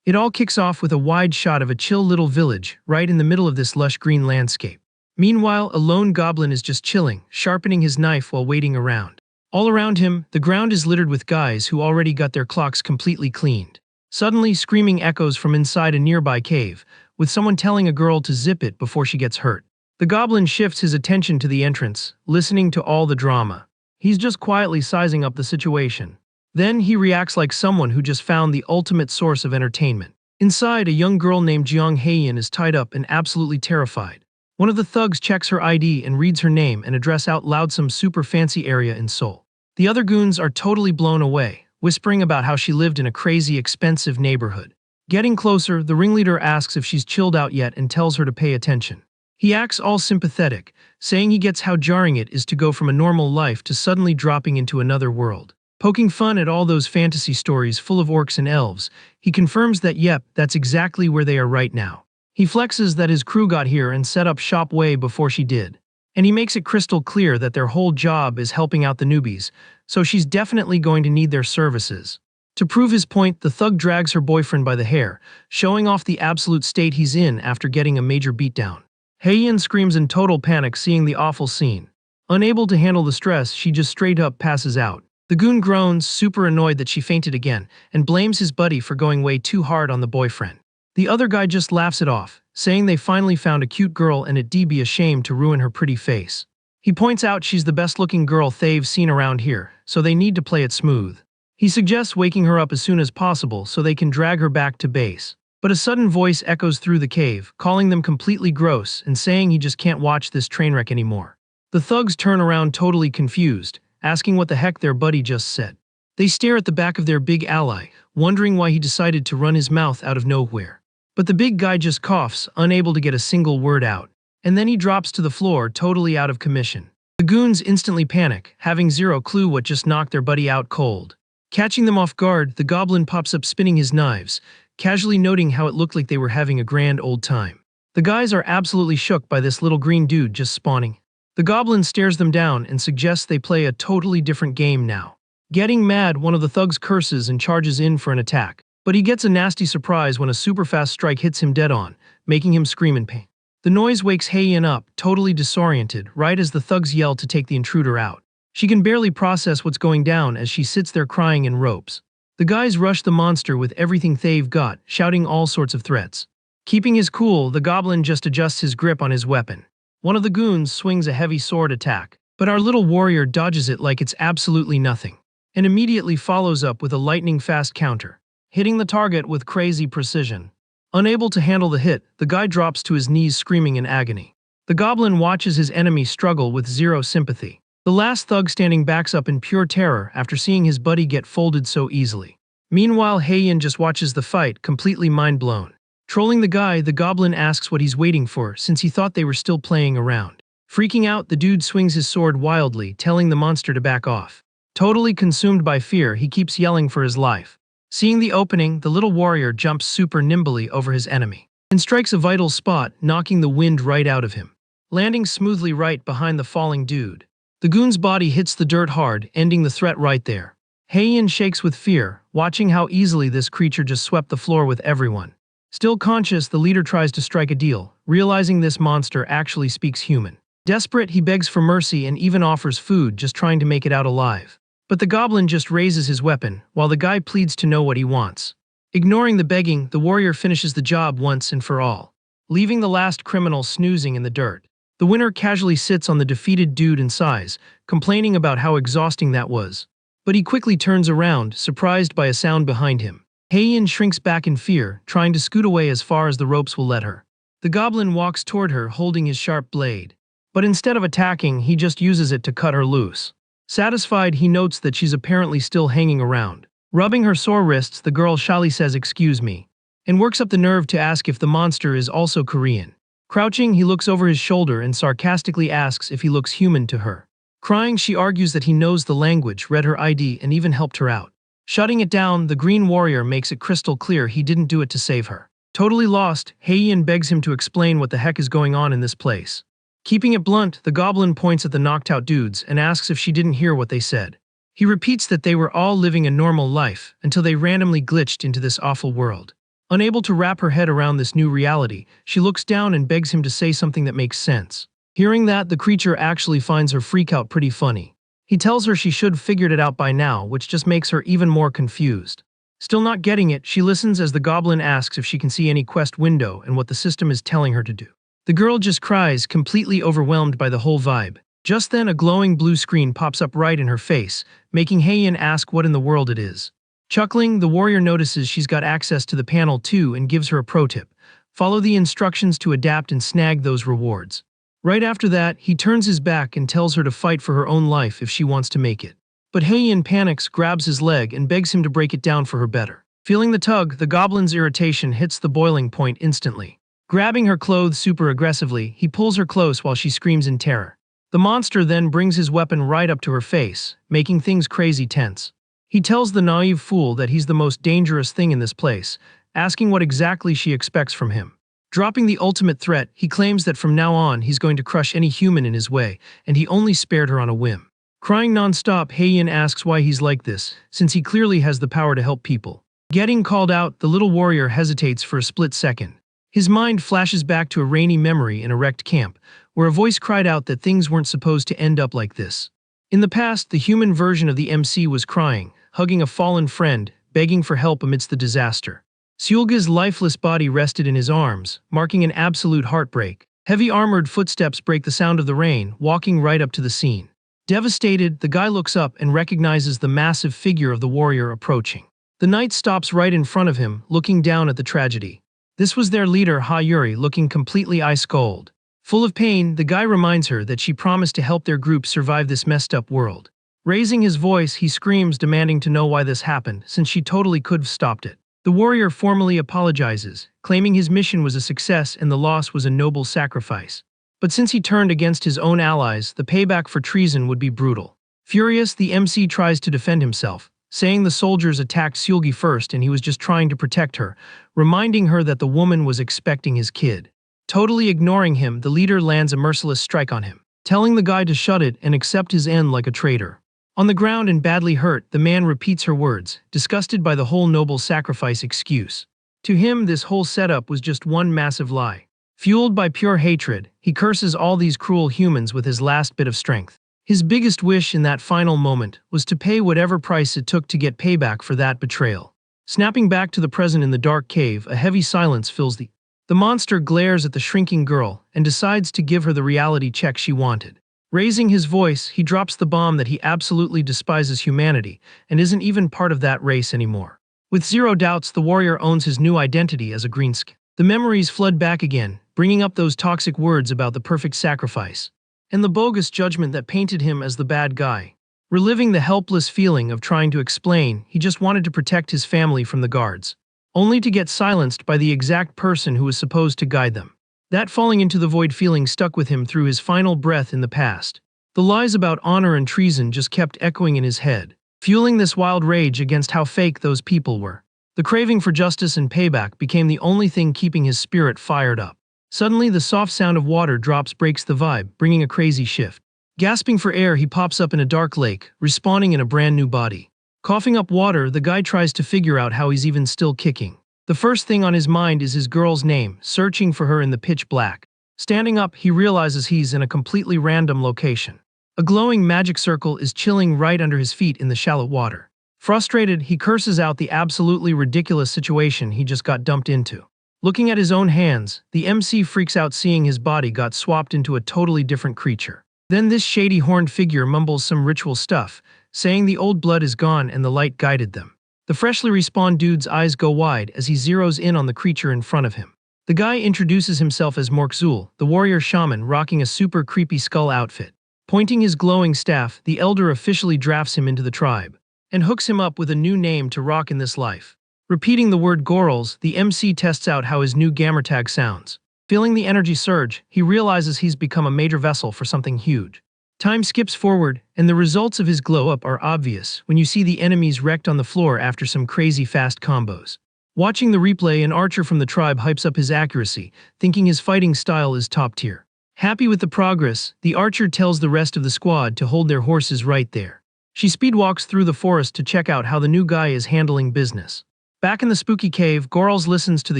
It all kicks off with a wide shot of a chill little village right in the middle of this lush green landscape. Meanwhile, a lone goblin is just chilling, sharpening his knife while waiting around. All around him, the ground is littered with guys who already got their clocks completely cleaned. Suddenly, screaming echoes from inside a nearby cave, with someone telling a girl to zip it before she gets hurt. The goblin shifts his attention to the entrance, listening to all the drama. He's just quietly sizing up the situation. Then he reacts like someone who just found the ultimate source of entertainment. Inside, a young girl named Jiang Heian is tied up and absolutely terrified. One of the thugs checks her ID and reads her name and address out loud some super fancy area in Seoul. The other goons are totally blown away, whispering about how she lived in a crazy, expensive neighborhood. Getting closer, the ringleader asks if she's chilled out yet and tells her to pay attention. He acts all sympathetic, saying he gets how jarring it is to go from a normal life to suddenly dropping into another world. Poking fun at all those fantasy stories full of orcs and elves, he confirms that yep, that's exactly where they are right now. He flexes that his crew got here and set up shop way before she did. And he makes it crystal clear that their whole job is helping out the newbies, so she's definitely going to need their services. To prove his point, the thug drags her boyfriend by the hair, showing off the absolute state he's in after getting a major beatdown. Heian screams in total panic seeing the awful scene. Unable to handle the stress, she just straight up passes out. The goon groans, super annoyed that she fainted again, and blames his buddy for going way too hard on the boyfriend. The other guy just laughs it off, saying they finally found a cute girl and it'd be a shame to ruin her pretty face. He points out she's the best-looking girl they've seen around here, so they need to play it smooth. He suggests waking her up as soon as possible so they can drag her back to base. But a sudden voice echoes through the cave, calling them completely gross and saying he just can't watch this train wreck anymore. The thugs turn around totally confused, asking what the heck their buddy just said. They stare at the back of their big ally, wondering why he decided to run his mouth out of nowhere. But the big guy just coughs, unable to get a single word out. And then he drops to the floor, totally out of commission. The goons instantly panic, having zero clue what just knocked their buddy out cold. Catching them off guard, the goblin pops up spinning his knives, casually noting how it looked like they were having a grand old time. The guys are absolutely shook by this little green dude just spawning. The goblin stares them down and suggests they play a totally different game now. Getting mad, one of the thugs curses and charges in for an attack. But he gets a nasty surprise when a super fast strike hits him dead on, making him scream in pain. The noise wakes Heian up, totally disoriented, right as the thugs yell to take the intruder out. She can barely process what's going down as she sits there crying in ropes. The guys rush the monster with everything they've got, shouting all sorts of threats. Keeping his cool, the goblin just adjusts his grip on his weapon. One of the goons swings a heavy sword attack, but our little warrior dodges it like it's absolutely nothing, and immediately follows up with a lightning-fast counter, hitting the target with crazy precision. Unable to handle the hit, the guy drops to his knees screaming in agony. The goblin watches his enemy struggle with zero sympathy. The last thug standing backs up in pure terror after seeing his buddy get folded so easily. Meanwhile, Heian just watches the fight, completely mind-blown. Trolling the guy, the goblin asks what he's waiting for since he thought they were still playing around. Freaking out, the dude swings his sword wildly, telling the monster to back off. Totally consumed by fear, he keeps yelling for his life. Seeing the opening, the little warrior jumps super nimbly over his enemy and strikes a vital spot, knocking the wind right out of him, landing smoothly right behind the falling dude. The goon's body hits the dirt hard, ending the threat right there. Heian shakes with fear, watching how easily this creature just swept the floor with everyone. Still conscious, the leader tries to strike a deal, realizing this monster actually speaks human. Desperate, he begs for mercy and even offers food, just trying to make it out alive. But the goblin just raises his weapon, while the guy pleads to know what he wants. Ignoring the begging, the warrior finishes the job once and for all, leaving the last criminal snoozing in the dirt. The winner casually sits on the defeated dude and sighs, complaining about how exhausting that was. But he quickly turns around, surprised by a sound behind him. Heian shrinks back in fear, trying to scoot away as far as the ropes will let her. The goblin walks toward her, holding his sharp blade. But instead of attacking, he just uses it to cut her loose. Satisfied, he notes that she's apparently still hanging around. Rubbing her sore wrists, the girl shyly says "excuse me," and works up the nerve to ask if the monster is also Korean. Crouching, he looks over his shoulder and sarcastically asks if he looks human to her. Crying, she argues that he knows the language, read her ID, and even helped her out. Shutting it down, the green warrior makes it crystal clear he didn't do it to save her. Totally lost, Heian begs him to explain what the heck is going on in this place. Keeping it blunt, the goblin points at the knocked-out dudes and asks if she didn't hear what they said. He repeats that they were all living a normal life until they randomly glitched into this awful world. Unable to wrap her head around this new reality, she looks down and begs him to say something that makes sense. Hearing that, the creature actually finds her freak out pretty funny. He tells her she should have figured it out by now, which just makes her even more confused. Still not getting it, she listens as the goblin asks if she can see any quest window and what the system is telling her to do. The girl just cries, completely overwhelmed by the whole vibe. Just then, a glowing blue screen pops up right in her face, making Heian ask what in the world it is. Chuckling, the warrior notices she's got access to the panel too and gives her a pro tip. Follow the instructions to adapt and snag those rewards. Right after that, he turns his back and tells her to fight for her own life if she wants to make it. But Heian panics, grabs his leg, and begs him to break it down for her better. Feeling the tug, the goblin's irritation hits the boiling point instantly. Grabbing her clothes super aggressively, he pulls her close while she screams in terror. The monster then brings his weapon right up to her face, making things crazy tense. He tells the naive fool that he's the most dangerous thing in this place, asking what exactly she expects from him. Dropping the ultimate threat, he claims that from now on he's going to crush any human in his way, and he only spared her on a whim. Crying non-stop, Heian asks why he's like this, since he clearly has the power to help people. Getting called out, the little warrior hesitates for a split second. His mind flashes back to a rainy memory in a wrecked camp, where a voice cried out that things weren't supposed to end up like this. In the past, the human version of the MC was crying, hugging a fallen friend, begging for help amidst the disaster. Seulga's lifeless body rested in his arms, marking an absolute heartbreak. Heavy armored footsteps break the sound of the rain, walking right up to the scene. Devastated, the guy looks up and recognizes the massive figure of the warrior approaching. The knight stops right in front of him, looking down at the tragedy. This was their leader, Ha Yuri, looking completely ice-cold. Full of pain, the guy reminds her that she promised to help their group survive this messed-up world. Raising his voice, he screams, demanding to know why this happened, since she totally could have stopped it. The warrior formally apologizes, claiming his mission was a success and the loss was a noble sacrifice. But since he turned against his own allies, the payback for treason would be brutal. Furious, the MC tries to defend himself, saying the soldiers attacked Seulgi first and he was just trying to protect her, reminding her that the woman was expecting his kid. Totally ignoring him, the leader lands a merciless strike on him, telling the guy to shut it and accept his end like a traitor. On the ground and badly hurt, the man repeats her words, disgusted by the whole noble sacrifice excuse. To him, this whole setup was just one massive lie. Fueled by pure hatred, he curses all these cruel humans with his last bit of strength. His biggest wish in that final moment was to pay whatever price it took to get payback for that betrayal. Snapping back to the present in the dark cave, a heavy silence fills the monster glares at the shrinking girl and decides to give her the reality check she wanted. Raising his voice, he drops the bomb that he absolutely despises humanity and isn't even part of that race anymore. With zero doubts, the warrior owns his new identity as a greensk. The memories flood back again, bringing up those toxic words about the perfect sacrifice, and the bogus judgment that painted him as the bad guy. Reliving the helpless feeling of trying to explain, he just wanted to protect his family from the guards, only to get silenced by the exact person who was supposed to guide them. That falling into the void feeling stuck with him through his final breath in the past. The lies about honor and treason just kept echoing in his head, fueling this wild rage against how fake those people were. The craving for justice and payback became the only thing keeping his spirit fired up. Suddenly, the soft sound of water drops breaks the vibe, bringing a crazy shift. Gasping for air, he pops up in a dark lake, respawning in a brand new body. Coughing up water, the guy tries to figure out how he's even still kicking. The first thing on his mind is his girl's name, searching for her in the pitch black. Standing up, he realizes he's in a completely random location. A glowing magic circle is chilling right under his feet in the shallow water. Frustrated, he curses out the absolutely ridiculous situation he just got dumped into. Looking at his own hands, the MC freaks out seeing his body got swapped into a totally different creature. Then this shady horned figure mumbles some ritual stuff, saying the old blood is gone and the light guided them. The freshly respawned dude's eyes go wide as he zeroes in on the creature in front of him. The guy introduces himself as Morkzul, the warrior shaman rocking a super creepy skull outfit. Pointing his glowing staff, the elder officially drafts him into the tribe, and hooks him up with a new name to rock in this life. Repeating the word Gorals, the MC tests out how his new gamertag sounds. Feeling the energy surge, he realizes he's become a major vessel for something huge. Time skips forward, and the results of his glow-up are obvious when you see the enemies wrecked on the floor after some crazy fast combos. Watching the replay, an archer from the tribe hypes up his accuracy, thinking his fighting style is top tier. Happy with the progress, the archer tells the rest of the squad to hold their horses right there. She speedwalks through the forest to check out how the new guy is handling business. Back in the spooky cave, Gorls listens to the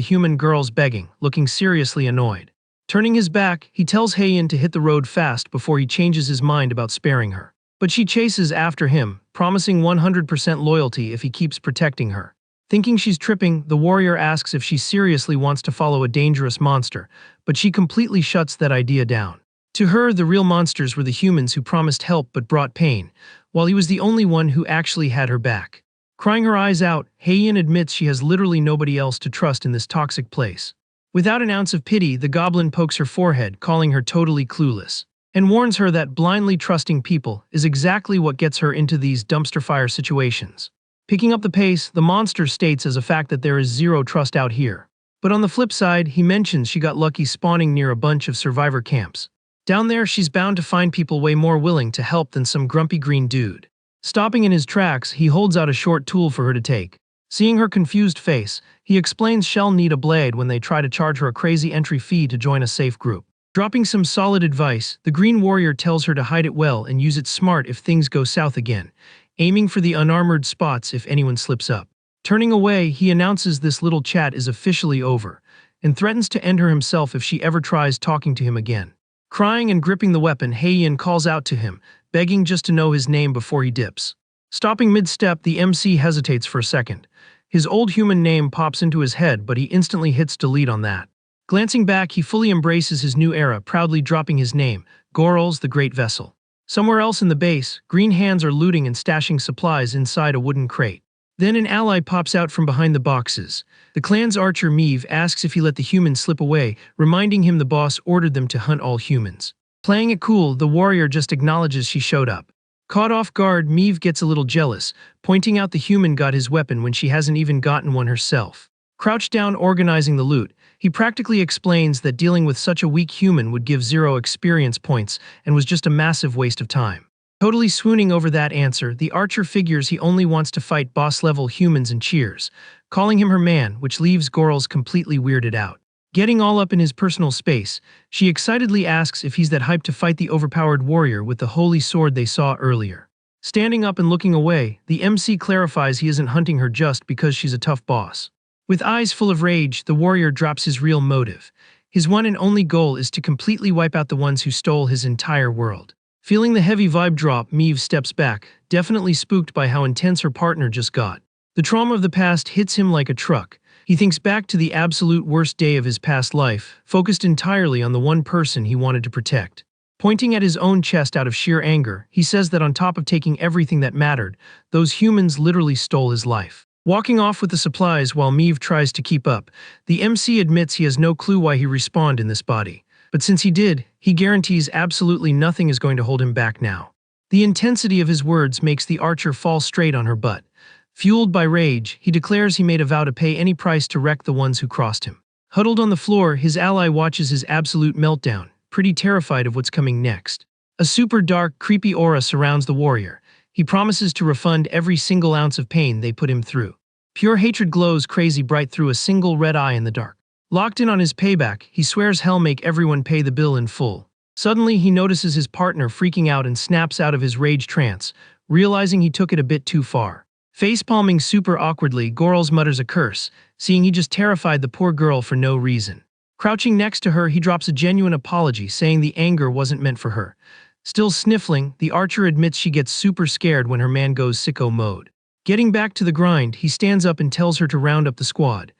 human girls begging, looking seriously annoyed. Turning his back, he tells Heian to hit the road fast before he changes his mind about sparing her. But she chases after him, promising 100% loyalty if he keeps protecting her. Thinking she's tripping, the warrior asks if she seriously wants to follow a dangerous monster, but she completely shuts that idea down. To her, the real monsters were the humans who promised help but brought pain, while he was the only one who actually had her back. Crying her eyes out, Heian admits she has literally nobody else to trust in this toxic place. Without an ounce of pity, the goblin pokes her forehead, calling her totally clueless, and warns her that blindly trusting people is exactly what gets her into these dumpster fire situations. Picking up the pace, the monster states as a fact that there is zero trust out here. But on the flip side, he mentions she got lucky spawning near a bunch of survivor camps. Down there, she's bound to find people way more willing to help than some grumpy green dude. Stopping in his tracks, he holds out a short tool for her to take. Seeing her confused face, he explains she'll need a blade when they try to charge her a crazy entry fee to join a safe group. Dropping some solid advice, the Green Warrior tells her to hide it well and use it smart if things go south again, aiming for the unarmored spots if anyone slips up. Turning away, he announces this little chat is officially over, and threatens to end her himself if she ever tries talking to him again. Crying and gripping the weapon, Heian calls out to him, begging just to know his name before he dips. Stopping mid-step, the MC hesitates for a second. His old human name pops into his head, but he instantly hits delete on that. Glancing back, he fully embraces his new era, proudly dropping his name, Gorls the Great Vessel. Somewhere else in the base, green hands are looting and stashing supplies inside a wooden crate. Then an ally pops out from behind the boxes. The clan's archer Meave asks if he let the humans slip away, reminding him the boss ordered them to hunt all humans. Playing it cool, the warrior just acknowledges she showed up. Caught off guard, Meave gets a little jealous, pointing out the human got his weapon when she hasn't even gotten one herself. Crouched down organizing the loot, he practically explains that dealing with such a weak human would give 0 experience points and was just a massive waste of time. Totally swooning over that answer, the archer figures he only wants to fight boss-level humans and cheers, calling him her man, which leaves Gorls completely weirded out. Getting all up in his personal space, she excitedly asks if he's that hyped to fight the overpowered warrior with the holy sword they saw earlier. Standing up and looking away, the MC clarifies he isn't hunting her just because she's a tough boss. With eyes full of rage, the warrior drops his real motive. His one and only goal is to completely wipe out the ones who stole his entire world. Feeling the heavy vibe drop, Meave steps back, definitely spooked by how intense her partner just got. The trauma of the past hits him like a truck. He thinks back to the absolute worst day of his past life, focused entirely on the one person he wanted to protect. Pointing at his own chest out of sheer anger, he says that on top of taking everything that mattered, those humans literally stole his life. Walking off with the supplies while Meave tries to keep up, the MC admits he has no clue why he respawned in this body. But since he did, he guarantees absolutely nothing is going to hold him back now. The intensity of his words makes the archer fall straight on her butt. Fueled by rage, he declares he made a vow to pay any price to wreck the ones who crossed him. Huddled on the floor, his ally watches his absolute meltdown, pretty terrified of what's coming next. A super dark, creepy aura surrounds the warrior. He promises to refund every single ounce of pain they put him through. Pure hatred glows crazy bright through a single red eye in the dark. Locked in on his payback, he swears hell make everyone pay the bill in full. Suddenly, he notices his partner freaking out and snaps out of his rage trance, realizing he took it a bit too far. Facepalming super awkwardly, Gorls mutters a curse, seeing he just terrified the poor girl for no reason. Crouching next to her, he drops a genuine apology, saying the anger wasn't meant for her. Still sniffling, the archer admits she gets super scared when her man goes sicko mode. Getting back to the grind, he stands up and tells her to round up the squad.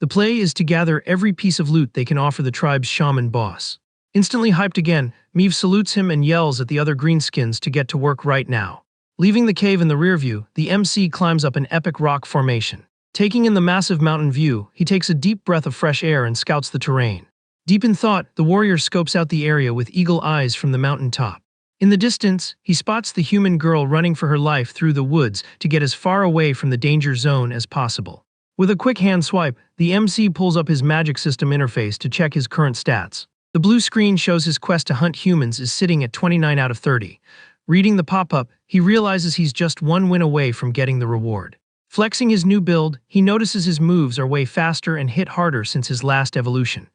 The play is to gather every piece of loot they can offer the tribe's shaman boss. Instantly hyped again, Meave salutes him and yells at the other greenskins to get to work right now. Leaving the cave in the rear view, the MC climbs up an epic rock formation. Taking in the massive mountain view, he takes a deep breath of fresh air and scouts the terrain. Deep in thought, the warrior scopes out the area with eagle eyes from the mountain top. In the distance, he spots the human girl running for her life through the woods to get as far away from the danger zone as possible. With a quick hand swipe, the MC pulls up his magic system interface to check his current stats. The blue screen shows his quest to hunt humans is sitting at 29 out of 30. Reading the pop-up, he realizes he's just one win away from getting the reward. Flexing his new build, he notices his moves are way faster and hit harder since his last evolution.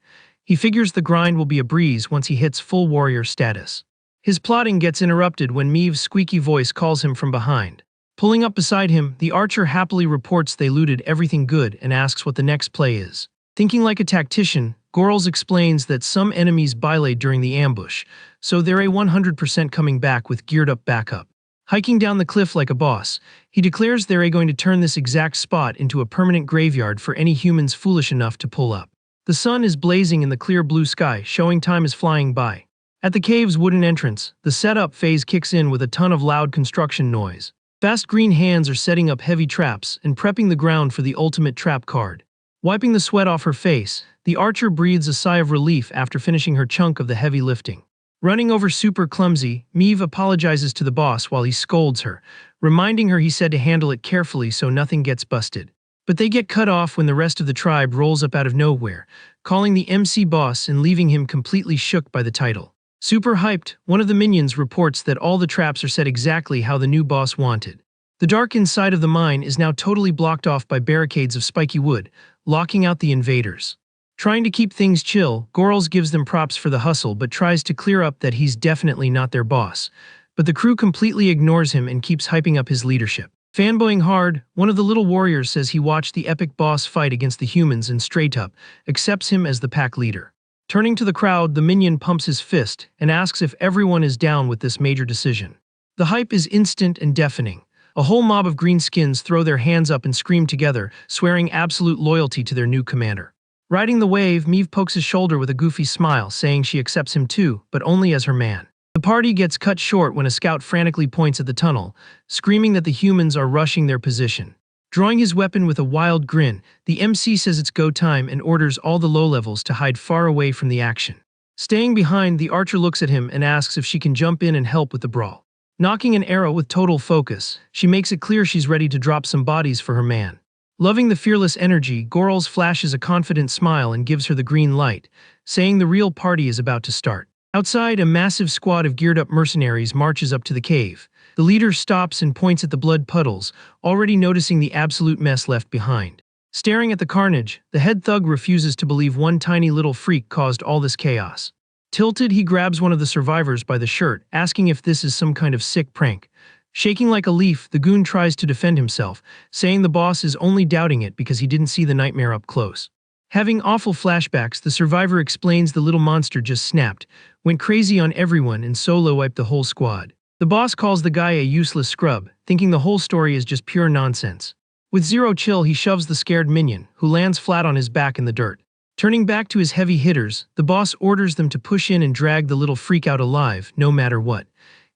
He figures the grind will be a breeze once he hits full warrior status. His plotting gets interrupted when Meave's squeaky voice calls him from behind. Pulling up beside him, the archer happily reports they looted everything good and asks what the next play is. Thinking like a tactician, Gorls explains that some enemies bailaid during the ambush, so they're a 100% coming back with geared up backup. Hiking down the cliff like a boss, he declares they're going to turn this exact spot into a permanent graveyard for any humans foolish enough to pull up. The sun is blazing in the clear blue sky, showing time is flying by. At the cave's wooden entrance, the setup phase kicks in with a ton of loud construction noise. Fast green hands are setting up heavy traps and prepping the ground for the ultimate trap card. Wiping the sweat off her face, the archer breathes a sigh of relief after finishing her chunk of the heavy lifting. Running over super clumsy, Meave apologizes to the boss while he scolds her, reminding her he said to handle it carefully so nothing gets busted. But they get cut off when the rest of the tribe rolls up out of nowhere, calling the MC boss and leaving him completely shook by the title. Super hyped, one of the minions reports that all the traps are set exactly how the new boss wanted. The dark inside of the mine is now totally blocked off by barricades of spiky wood, locking out the invaders. Trying to keep things chill, Gorls gives them props for the hustle but tries to clear up that he's definitely not their boss. But the crew completely ignores him and keeps hyping up his leadership. Fanboying hard, one of the little warriors says he watched the epic boss fight against the humans and straight up accepts him as the pack leader. Turning to the crowd, the minion pumps his fist and asks if everyone is down with this major decision. The hype is instant and deafening. A whole mob of greenskins throw their hands up and scream together, swearing absolute loyalty to their new commander. Riding the wave, Meave pokes his shoulder with a goofy smile, saying she accepts him too, but only as her man. The party gets cut short when a scout frantically points at the tunnel, screaming that the humans are rushing their position. Drawing his weapon with a wild grin, the MC says it's go time and orders all the low-levels to hide far away from the action. Staying behind, the archer looks at him and asks if she can jump in and help with the brawl. Knocking an arrow with total focus, she makes it clear she's ready to drop some bodies for her man. Loving the fearless energy, Gorls flashes a confident smile and gives her the green light, saying the real party is about to start. Outside, a massive squad of geared-up mercenaries marches up to the cave. The leader stops and points at the blood puddles, already noticing the absolute mess left behind. Staring at the carnage, the head thug refuses to believe one tiny little freak caused all this chaos. Tilted, he grabs one of the survivors by the shirt, asking if this is some kind of sick prank. Shaking like a leaf, the goon tries to defend himself, saying the boss is only doubting it because he didn't see the nightmare up close. Having awful flashbacks, the survivor explains the little monster just snapped, went crazy on everyone and solo wiped the whole squad. The boss calls the guy a useless scrub, thinking the whole story is just pure nonsense. With zero chill, he shoves the scared minion, who lands flat on his back in the dirt. Turning back to his heavy hitters, the boss orders them to push in and drag the little freak out alive, no matter what.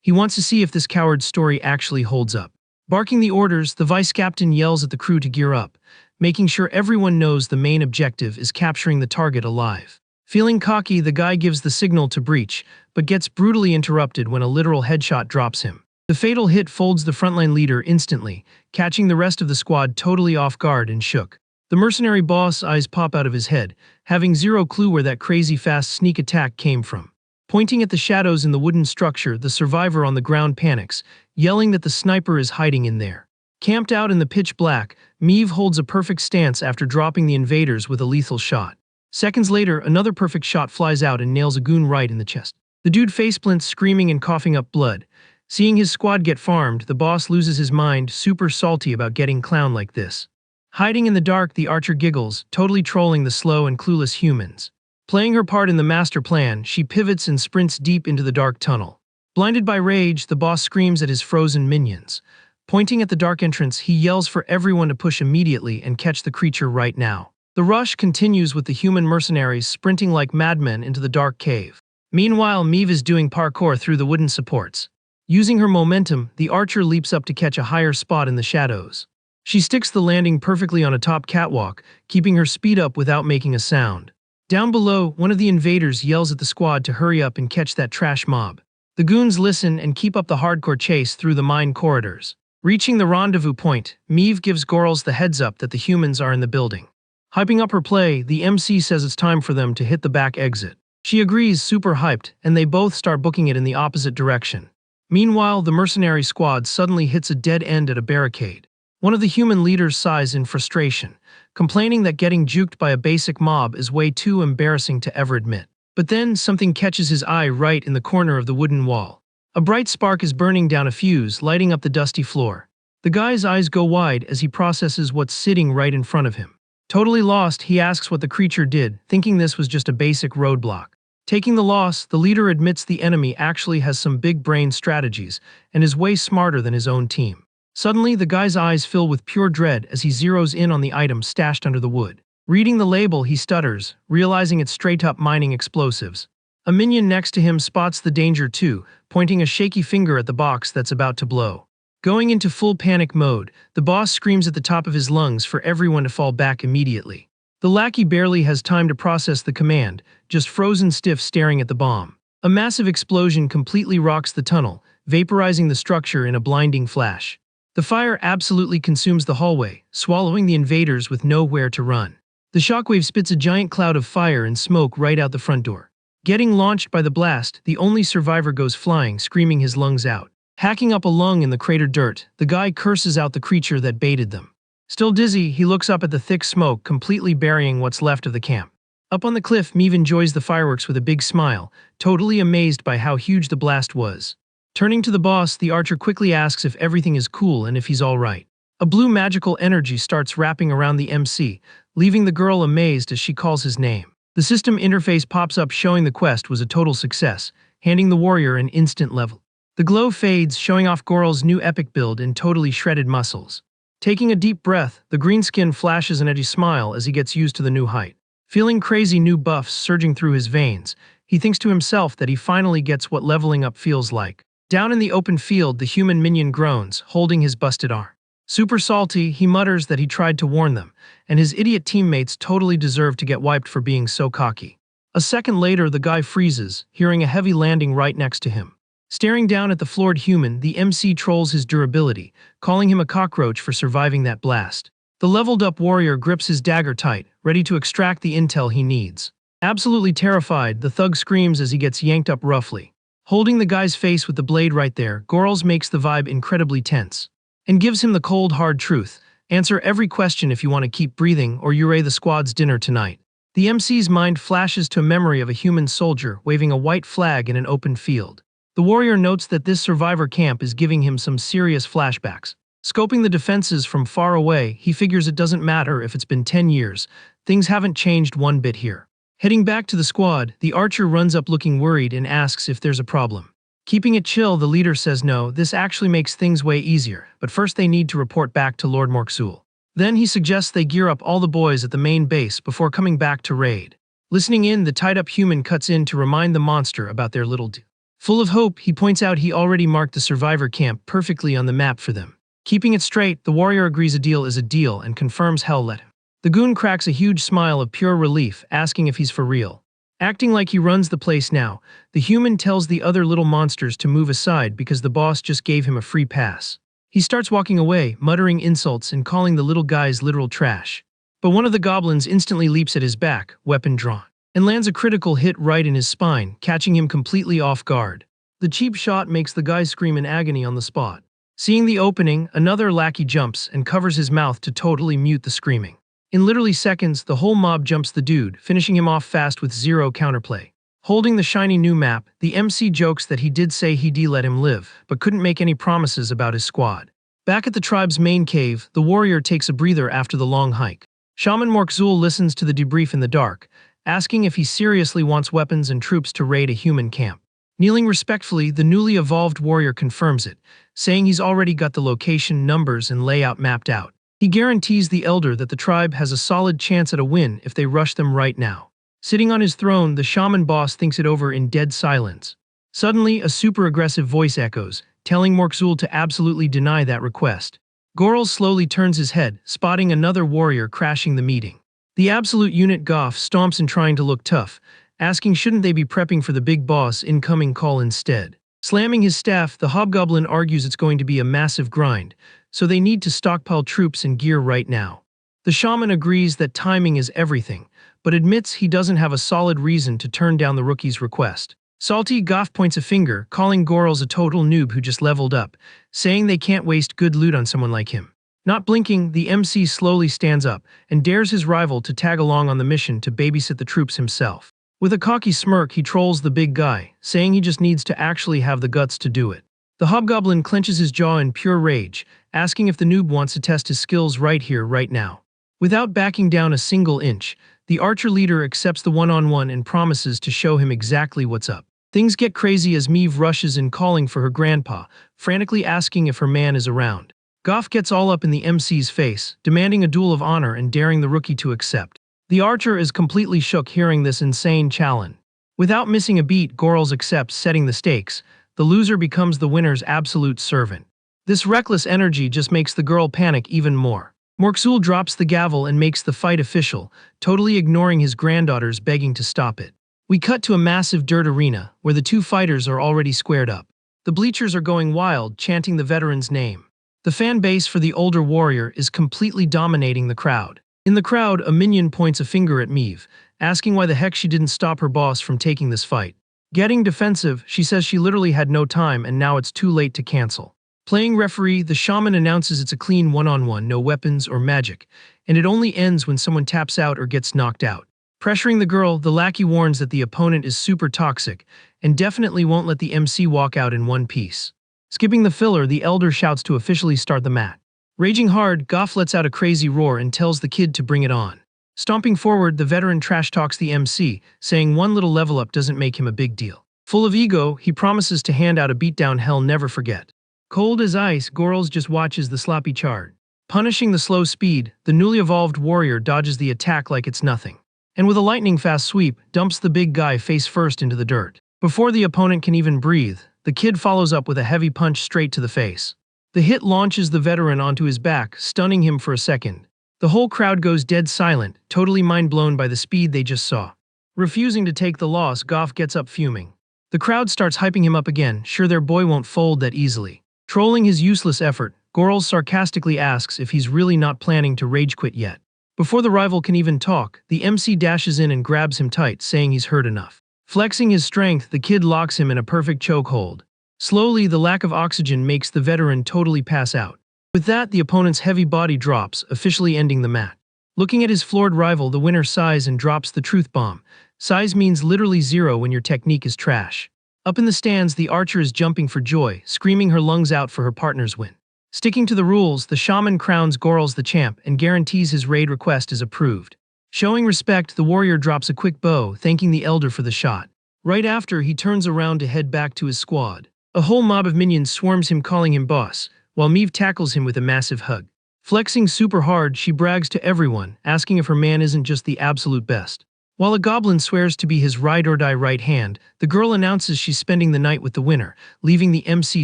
He wants to see if this coward's story actually holds up. Barking the orders, the vice captain yells at the crew to gear up, making sure everyone knows the main objective is capturing the target alive. Feeling cocky, the guy gives the signal to breach, but gets brutally interrupted when a literal headshot drops him. The fatal hit folds the frontline leader instantly, catching the rest of the squad totally off guard and shook. The mercenary boss' eyes pop out of his head, having zero clue where that crazy fast sneak attack came from. Pointing at the shadows in the wooden structure, the survivor on the ground panics, yelling that the sniper is hiding in there. Camped out in the pitch black, Meave holds a perfect stance after dropping the invaders with a lethal shot. Seconds later, another perfect shot flies out and nails a goon right in the chest. The dude faceplints, screaming and coughing up blood. Seeing his squad get farmed, the boss loses his mind, super salty about getting clowned like this. Hiding in the dark, the archer giggles, totally trolling the slow and clueless humans. Playing her part in the master plan, she pivots and sprints deep into the dark tunnel. Blinded by rage, the boss screams at his frozen minions. Pointing at the dark entrance, he yells for everyone to push immediately and catch the creature right now. The rush continues with the human mercenaries sprinting like madmen into the dark cave. Meanwhile, Meave is doing parkour through the wooden supports. Using her momentum, the archer leaps up to catch a higher spot in the shadows. She sticks the landing perfectly on a top catwalk, keeping her speed up without making a sound. Down below, one of the invaders yells at the squad to hurry up and catch that trash mob. The goons listen and keep up the hardcore chase through the mine corridors. Reaching the rendezvous point, Meave gives Gorls the heads up that the humans are in the building. Hyping up her play, the MC says it's time for them to hit the back exit. She agrees, super hyped, and they both start booking it in the opposite direction. Meanwhile, the mercenary squad suddenly hits a dead end at a barricade. One of the human leaders sighs in frustration, complaining that getting juked by a basic mob is way too embarrassing to ever admit. But then, something catches his eye right in the corner of the wooden wall. A bright spark is burning down a fuse, lighting up the dusty floor. The guy's eyes go wide as he processes what's sitting right in front of him. Totally lost, he asks what the creature did, thinking this was just a basic roadblock. Taking the loss, the leader admits the enemy actually has some big brain strategies and is way smarter than his own team. Suddenly, the guy's eyes fill with pure dread as he zeroes in on the item stashed under the wood. Reading the label, he stutters, realizing it's straight-up mining explosives. A minion next to him spots the danger too, pointing a shaky finger at the box that's about to blow. Going into full panic mode, the boss screams at the top of his lungs for everyone to fall back immediately. The lackey barely has time to process the command, just frozen stiff staring at the bomb. A massive explosion completely rocks the tunnel, vaporizing the structure in a blinding flash. The fire absolutely consumes the hallway, swallowing the invaders with nowhere to run. The shockwave spits a giant cloud of fire and smoke right out the front door. Getting launched by the blast, the only survivor goes flying, screaming his lungs out. Hacking up a lung in the crater dirt, the guy curses out the creature that baited them. Still dizzy, he looks up at the thick smoke, completely burying what's left of the camp. Up on the cliff, Meave enjoys the fireworks with a big smile, totally amazed by how huge the blast was. Turning to the boss, the archer quickly asks if everything is cool and if he's alright. A blue magical energy starts wrapping around the MC, leaving the girl amazed as she calls his name. The system interface pops up showing the quest was a total success, handing the warrior an instant level. The glow fades, showing off Goral's new epic build and totally shredded muscles. Taking a deep breath, the green skin flashes an edgy smile as he gets used to the new height. Feeling crazy new buffs surging through his veins, he thinks to himself that he finally gets what leveling up feels like. Down in the open field, the human minion groans, holding his busted arm. Super salty, he mutters that he tried to warn them, and his idiot teammates totally deserve to get wiped for being so cocky. A second later, the guy freezes, hearing a heavy landing right next to him. Staring down at the floored human, the MC trolls his durability, calling him a cockroach for surviving that blast. The leveled-up warrior grips his dagger tight, ready to extract the intel he needs. Absolutely terrified, the thug screams as he gets yanked up roughly. Holding the guy's face with the blade right there, Gorals makes the vibe incredibly tense. And gives him the cold, hard truth. Answer every question if you want to keep breathing or you're the squad's dinner tonight. The MC's mind flashes to a memory of a human soldier waving a white flag in an open field. The warrior notes that this survivor camp is giving him some serious flashbacks. Scoping the defenses from far away, he figures it doesn't matter if it's been 10 years. Things haven't changed one bit here. Heading back to the squad, the archer runs up looking worried and asks if there's a problem. Keeping it chill, the leader says no, this actually makes things way easier, but first they need to report back to Lord Morksul. Then he suggests they gear up all the boys at the main base before coming back to raid. Listening in, the tied-up human cuts in to remind the monster about their little do. Full of hope, he points out he already marked the survivor camp perfectly on the map for them. Keeping it straight, the warrior agrees a deal is a deal and confirms hell let him. The goon cracks a huge smile of pure relief, asking if he's for real. Acting like he runs the place now, the human tells the other little monsters to move aside because the boss just gave him a free pass. He starts walking away, muttering insults and calling the little guys literal trash. But one of the goblins instantly leaps at his back, weapon drawn, and lands a critical hit right in his spine, catching him completely off guard. The cheap shot makes the guy scream in agony on the spot. Seeing the opening, another lackey jumps and covers his mouth to totally mute the screaming. In literally seconds, the whole mob jumps the dude, finishing him off fast with zero counterplay. Holding the shiny new map, the MC jokes that he did say he'd let him live, but couldn't make any promises about his squad. Back at the tribe's main cave, the warrior takes a breather after the long hike. Shaman Morkzul listens to the debrief in the dark, asking if he seriously wants weapons and troops to raid a human camp. Kneeling respectfully, the newly evolved warrior confirms it, saying he's already got the location, numbers, and layout mapped out. He guarantees the elder that the tribe has a solid chance at a win if they rush them right now. Sitting on his throne, the shaman boss thinks it over in dead silence. Suddenly, a super-aggressive voice echoes, telling Morkzul to absolutely deny that request. Goral slowly turns his head, spotting another warrior crashing the meeting. The absolute unit Goff stomps in trying to look tough, asking shouldn't they be prepping for the big boss incoming call instead. Slamming his staff, the hobgoblin argues it's going to be a massive grind, so they need to stockpile troops and gear right now. The shaman agrees that timing is everything, but admits he doesn't have a solid reason to turn down the rookie's request. Salty Goff points a finger, calling Gorals a total noob who just leveled up, saying they can't waste good loot on someone like him. Not blinking, the MC slowly stands up and dares his rival to tag along on the mission to babysit the troops himself. With a cocky smirk, he trolls the big guy, saying he just needs to actually have the guts to do it. The hobgoblin clenches his jaw in pure rage, asking if the noob wants to test his skills right here, right now. Without backing down a single inch, the archer leader accepts the one-on-one and promises to show him exactly what's up. Things get crazy as Miv rushes in calling for her grandpa, frantically asking if her man is around. Goff gets all up in the MC's face, demanding a duel of honor and daring the rookie to accept. The archer is completely shook hearing this insane challenge. Without missing a beat, Gorls accepts, setting the stakes. The loser becomes the winner's absolute servant. This reckless energy just makes the girl panic even more. Morksul drops the gavel and makes the fight official, totally ignoring his granddaughters begging to stop it. We cut to a massive dirt arena, where the two fighters are already squared up. The bleachers are going wild, chanting the veteran's name. The fan base for the older warrior is completely dominating the crowd. In the crowd, a minion points a finger at Miv, asking why the heck she didn't stop her boss from taking this fight. Getting defensive, she says she literally had no time and now it's too late to cancel. Playing referee, the shaman announces it's a clean one-on-one, no weapons or magic, and it only ends when someone taps out or gets knocked out. Pressuring the girl, the lackey warns that the opponent is super toxic and definitely won't let the MC walk out in one piece. Skipping the filler, the elder shouts to officially start the match. Raging hard, Goff lets out a crazy roar and tells the kid to bring it on. Stomping forward, the veteran trash talks the MC, saying one little level up doesn't make him a big deal. Full of ego, he promises to hand out a beatdown hell never forget. Cold as ice, Gorls just watches the sloppy charge. Punishing the slow speed, the newly evolved warrior dodges the attack like it's nothing. And with a lightning-fast sweep, dumps the big guy face first into the dirt. Before the opponent can even breathe, the kid follows up with a heavy punch straight to the face. The hit launches the veteran onto his back, stunning him for a second. The whole crowd goes dead silent, totally mind-blown by the speed they just saw. Refusing to take the loss, Goff gets up fuming. The crowd starts hyping him up again, sure their boy won't fold that easily. Trolling his useless effort, Gorls sarcastically asks if he's really not planning to rage quit yet. Before the rival can even talk, the MC dashes in and grabs him tight, saying he's heard enough. Flexing his strength, the kid locks him in a perfect chokehold. Slowly, the lack of oxygen makes the veteran totally pass out. With that, the opponent's heavy body drops, officially ending the match. Looking at his floored rival, the winner sighs and drops the truth bomb. Sighs means literally zero when your technique is trash. Up in the stands, the archer is jumping for joy, screaming her lungs out for her partner's win. Sticking to the rules, the shaman crowns Gorls the champ and guarantees his raid request is approved. Showing respect, the warrior drops a quick bow, thanking the elder for the shot. Right after, he turns around to head back to his squad. A whole mob of minions swarms him, calling him boss, while Miv tackles him with a massive hug. Flexing super hard, she brags to everyone, asking if her man isn't just the absolute best. While a goblin swears to be his ride-or-die right hand, the girl announces she's spending the night with the winner, leaving the MC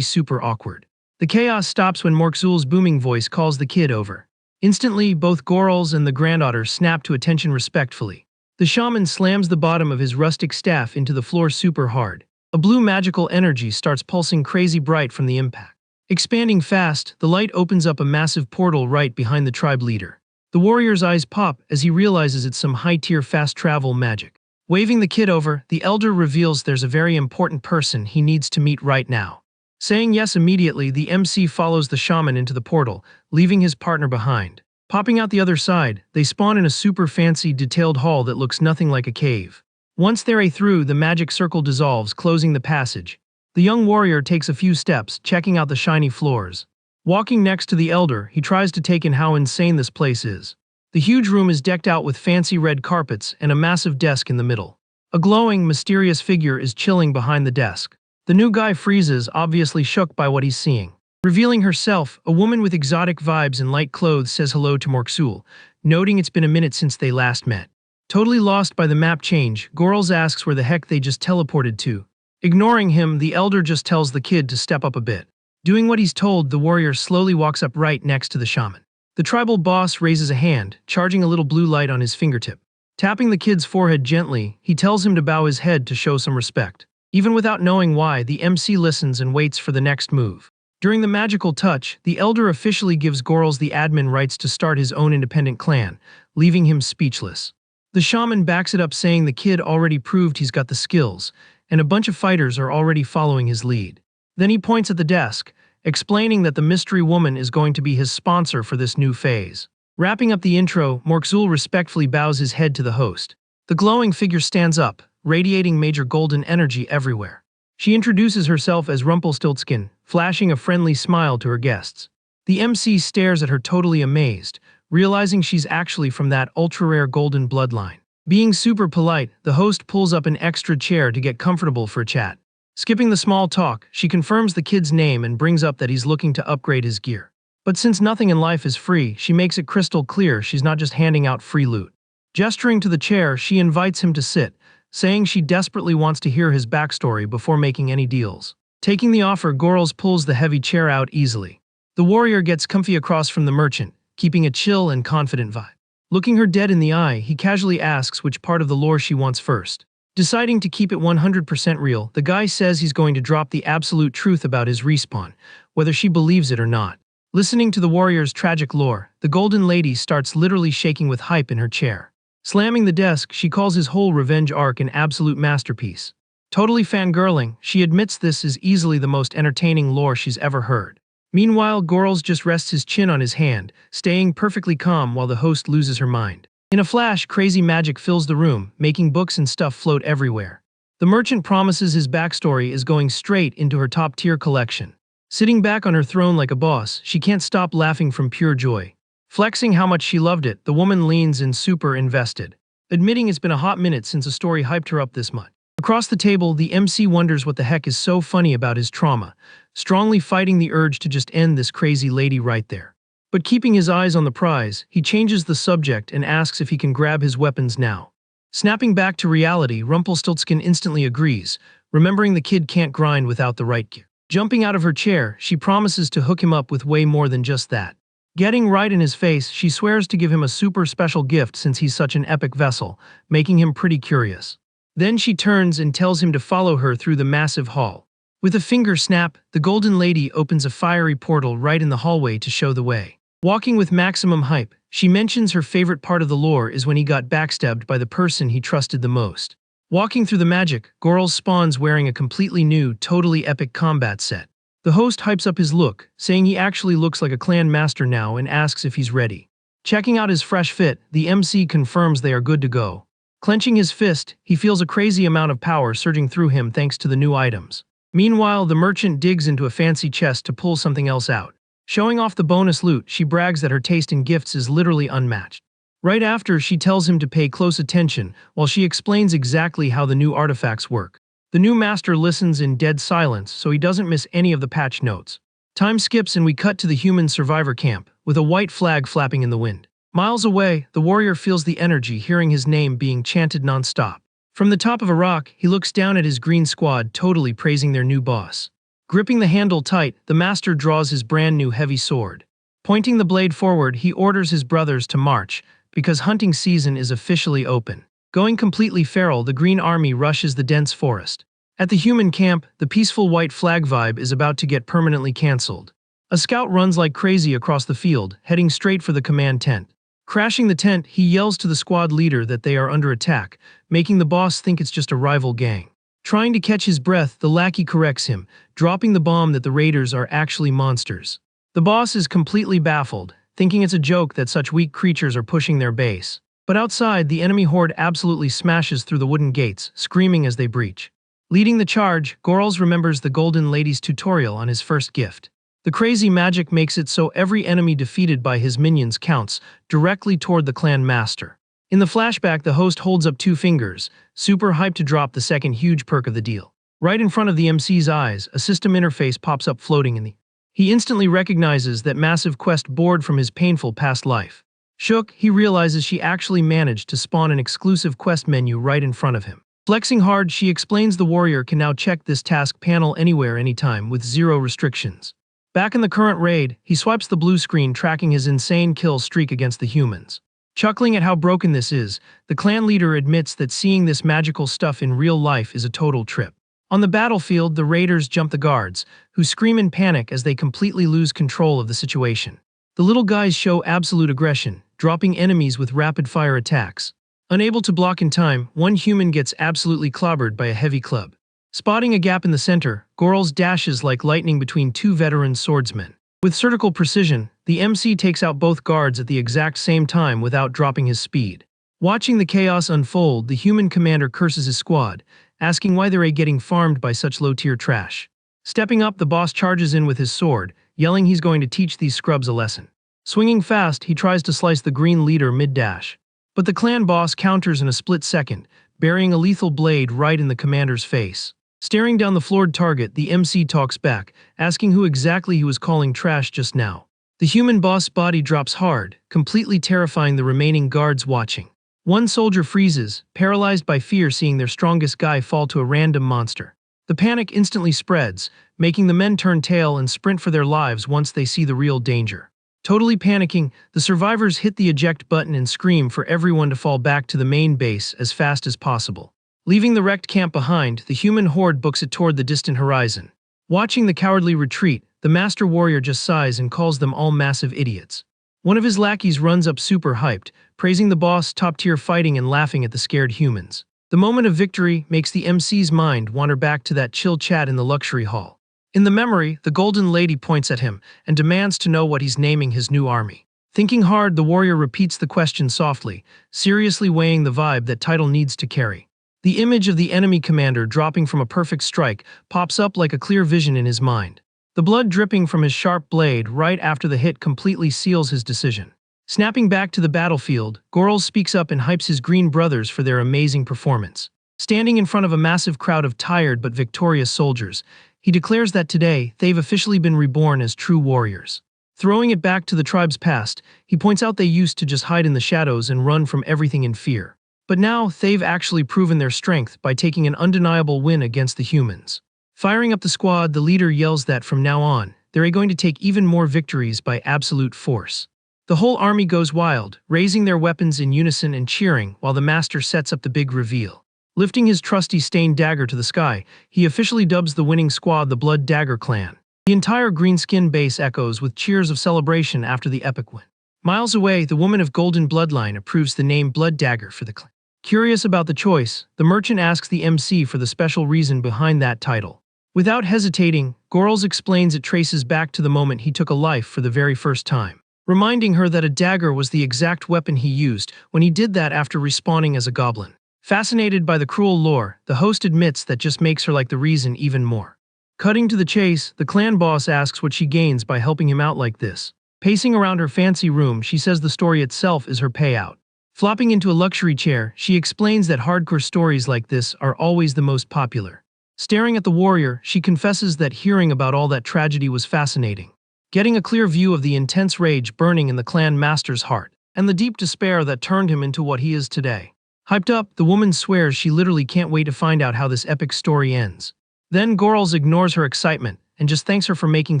super awkward. The chaos stops when Morksul's booming voice calls the kid over. Instantly, both Gorls and the granddaughter snap to attention respectfully. The shaman slams the bottom of his rustic staff into the floor super hard. A blue magical energy starts pulsing crazy bright from the impact. Expanding fast, the light opens up a massive portal right behind the tribe leader. The warrior's eyes pop as he realizes it's some high-tier fast-travel magic. Waving the kid over, the elder reveals there's a very important person he needs to meet right now. Saying yes immediately, the MC follows the shaman into the portal, leaving his partner behind. Popping out the other side, they spawn in a super fancy, detailed hall that looks nothing like a cave. Once they're through, the magic circle dissolves, closing the passage. The young warrior takes a few steps, checking out the shiny floors. Walking next to the elder, he tries to take in how insane this place is. The huge room is decked out with fancy red carpets and a massive desk in the middle. A glowing, mysterious figure is chilling behind the desk. The new guy freezes, obviously shook by what he's seeing. Revealing herself, a woman with exotic vibes and light clothes says hello to Morksul, noting it's been a minute since they last met. Totally lost by the map change, Gorls asks where the heck they just teleported to. Ignoring him, the elder just tells the kid to step up a bit. Doing what he's told, the warrior slowly walks up right next to the shaman. The tribal boss raises a hand, charging a little blue light on his fingertip. Tapping the kid's forehead gently, he tells him to bow his head to show some respect. Even without knowing why, the MC listens and waits for the next move. During the magical touch, the elder officially gives Gorls the admin rights to start his own independent clan, leaving him speechless. The shaman backs it up, saying the kid already proved he's got the skills, and a bunch of fighters are already following his lead. Then he points at the desk, explaining that the mystery woman is going to be his sponsor for this new phase. Wrapping up the intro, Morksul respectfully bows his head to the host. The glowing figure stands up, radiating major golden energy everywhere. She introduces herself as Rumpelstiltskin, flashing a friendly smile to her guests. The MC stares at her totally amazed, realizing she's actually from that ultra-rare golden bloodline. Being super polite, the host pulls up an extra chair to get comfortable for a chat. Skipping the small talk, she confirms the kid's name and brings up that he's looking to upgrade his gear. But since nothing in life is free, she makes it crystal clear she's not just handing out free loot. Gesturing to the chair, she invites him to sit, saying she desperately wants to hear his backstory before making any deals. Taking the offer, Gorls pulls the heavy chair out easily. The warrior gets comfy across from the merchant, keeping a chill and confident vibe. Looking her dead in the eye, he casually asks which part of the lore she wants first. Deciding to keep it 100% real, the guy says he's going to drop the absolute truth about his respawn, whether she believes it or not. Listening to the warrior's tragic lore, the golden lady starts literally shaking with hype in her chair. Slamming the desk, she calls his whole revenge arc an absolute masterpiece. Totally fangirling, she admits this is easily the most entertaining lore she's ever heard. Meanwhile, Gorls just rests his chin on his hand, staying perfectly calm while the host loses her mind. In a flash, crazy magic fills the room, making books and stuff float everywhere. The merchant promises his backstory is going straight into her top-tier collection. Sitting back on her throne like a boss, she can't stop laughing from pure joy. Flexing how much she loved it, the woman leans in super invested, admitting it's been a hot minute since a story hyped her up this much. Across the table, the MC wonders what the heck is so funny about his trauma, strongly fighting the urge to just end this crazy lady right there. But keeping his eyes on the prize, he changes the subject and asks if he can grab his weapons now. Snapping back to reality, Rumpelstiltskin instantly agrees, remembering the kid can't grind without the right gear. Jumping out of her chair, she promises to hook him up with way more than just that. Getting right in his face, she swears to give him a super special gift since he's such an epic vessel, making him pretty curious. Then she turns and tells him to follow her through the massive hall. With a finger snap, the golden lady opens a fiery portal right in the hallway to show the way. Walking with maximum hype, she mentions her favorite part of the lore is when he got backstabbed by the person he trusted the most. Walking through the magic, Gorls spawns wearing a completely new, totally epic combat set. The host hypes up his look, saying he actually looks like a clan master now and asks if he's ready. Checking out his fresh fit, the MC confirms they are good to go. Clenching his fist, he feels a crazy amount of power surging through him thanks to the new items. Meanwhile, the merchant digs into a fancy chest to pull something else out. Showing off the bonus loot, she brags that her taste in gifts is literally unmatched. Right after, she tells him to pay close attention while she explains exactly how the new artifacts work. The new master listens in dead silence so he doesn't miss any of the patch notes. Time skips and we cut to the human survivor camp, with a white flag flapping in the wind. Miles away, the warrior feels the energy hearing his name being chanted non-stop. From the top of a rock, he looks down at his green squad, totally praising their new boss. Gripping the handle tight, the master draws his brand new heavy sword. Pointing the blade forward, he orders his brothers to march, because hunting season is officially open. Going completely feral, the Green Army rushes the dense forest. At the human camp, the peaceful white flag vibe is about to get permanently cancelled. A scout runs like crazy across the field, heading straight for the command tent. Crashing the tent, he yells to the squad leader that they are under attack, making the boss think it's just a rival gang. Trying to catch his breath, the lackey corrects him, dropping the bomb that the raiders are actually monsters. The boss is completely baffled, thinking it's a joke that such weak creatures are pushing their base. But outside, the enemy horde absolutely smashes through the wooden gates, screaming as they breach. Leading the charge, Gorls remembers the Golden Lady's tutorial on his first gift. The crazy magic makes it so every enemy defeated by his minions counts directly toward the clan master. In the flashback, the host holds up two fingers, super hyped to drop the second huge perk of the deal. Right in front of the MC's eyes, a system interface pops up floating in the... He instantly recognizes that massive quest board from his painful past life. Shook, he realizes she actually managed to spawn an exclusive quest menu right in front of him. Flexing hard, she explains the warrior can now check this task panel anywhere, anytime, with zero restrictions. Back in the current raid, he swipes the blue screen tracking his insane kill streak against the humans. Chuckling at how broken this is, the clan leader admits that seeing this magical stuff in real life is a total trip. On the battlefield, the raiders jump the guards, who scream in panic as they completely lose control of the situation. The little guys show absolute aggression, dropping enemies with rapid-fire attacks. Unable to block in time, one human gets absolutely clobbered by a heavy club. Spotting a gap in the center, Gorls dashes like lightning between two veteran swordsmen. With surgical precision, the MC takes out both guards at the exact same time without dropping his speed. Watching the chaos unfold, the human commander curses his squad, asking why they're getting farmed by such low-tier trash. Stepping up, the boss charges in with his sword, yelling he's going to teach these scrubs a lesson. Swinging fast, he tries to slice the green leader mid-dash. But the clan boss counters in a split second, burying a lethal blade right in the commander's face. Staring down the floored target, the MC talks back, asking who exactly he was calling trash just now. The human boss body drops hard, completely terrifying the remaining guards watching. One soldier freezes, paralyzed by fear seeing their strongest guy fall to a random monster. The panic instantly spreads, making the men turn tail and sprint for their lives once they see the real danger. Totally panicking, the survivors hit the eject button and scream for everyone to fall back to the main base as fast as possible. Leaving the wrecked camp behind, the human horde books it toward the distant horizon. Watching the cowardly retreat, the master warrior just sighs and calls them all massive idiots. One of his lackeys runs up super hyped, praising the boss, top-tier fighting and laughing at the scared humans. The moment of victory makes the MC's mind wander back to that chill chat in the luxury hall. In the memory, the golden lady points at him and demands to know what he's naming his new army. Thinking hard, the warrior repeats the question softly, seriously weighing the vibe that title needs to carry. The image of the enemy commander dropping from a perfect strike pops up like a clear vision in his mind. The blood dripping from his sharp blade right after the hit completely seals his decision. Snapping back to the battlefield, Goral speaks up and hypes his green brothers for their amazing performance. Standing in front of a massive crowd of tired but victorious soldiers, he declares that today they've officially been reborn as true warriors. Throwing it back to the tribe's past, he points out they used to just hide in the shadows and run from everything in fear. But now they've actually proven their strength by taking an undeniable win against the humans. Firing up the squad, the leader yells that from now on, they're going to take even more victories by absolute force. The whole army goes wild, raising their weapons in unison and cheering while the master sets up the big reveal. Lifting his trusty stained dagger to the sky, he officially dubs the winning squad the Blood Dagger Clan. The entire greenskin base echoes with cheers of celebration after the epic win. Miles away, the woman of golden bloodline approves the name Blood Dagger for the clan. Curious about the choice, the merchant asks the MC for the special reason behind that title. Without hesitating, Gorals explains it traces back to the moment he took a life for the very first time, reminding her that a dagger was the exact weapon he used when he did that after respawning as a goblin. Fascinated by the cruel lore, the host admits that just makes her like the reason even more. Cutting to the chase, the clan boss asks what she gains by helping him out like this. Pacing around her fancy room, she says the story itself is her payout. Flopping into a luxury chair, she explains that hardcore stories like this are always the most popular. Staring at the warrior, she confesses that hearing about all that tragedy was fascinating. Getting a clear view of the intense rage burning in the clan master's heart, and the deep despair that turned him into what he is today. Hyped up, the woman swears she literally can't wait to find out how this epic story ends. Then Gorals ignores her excitement and just thanks her for making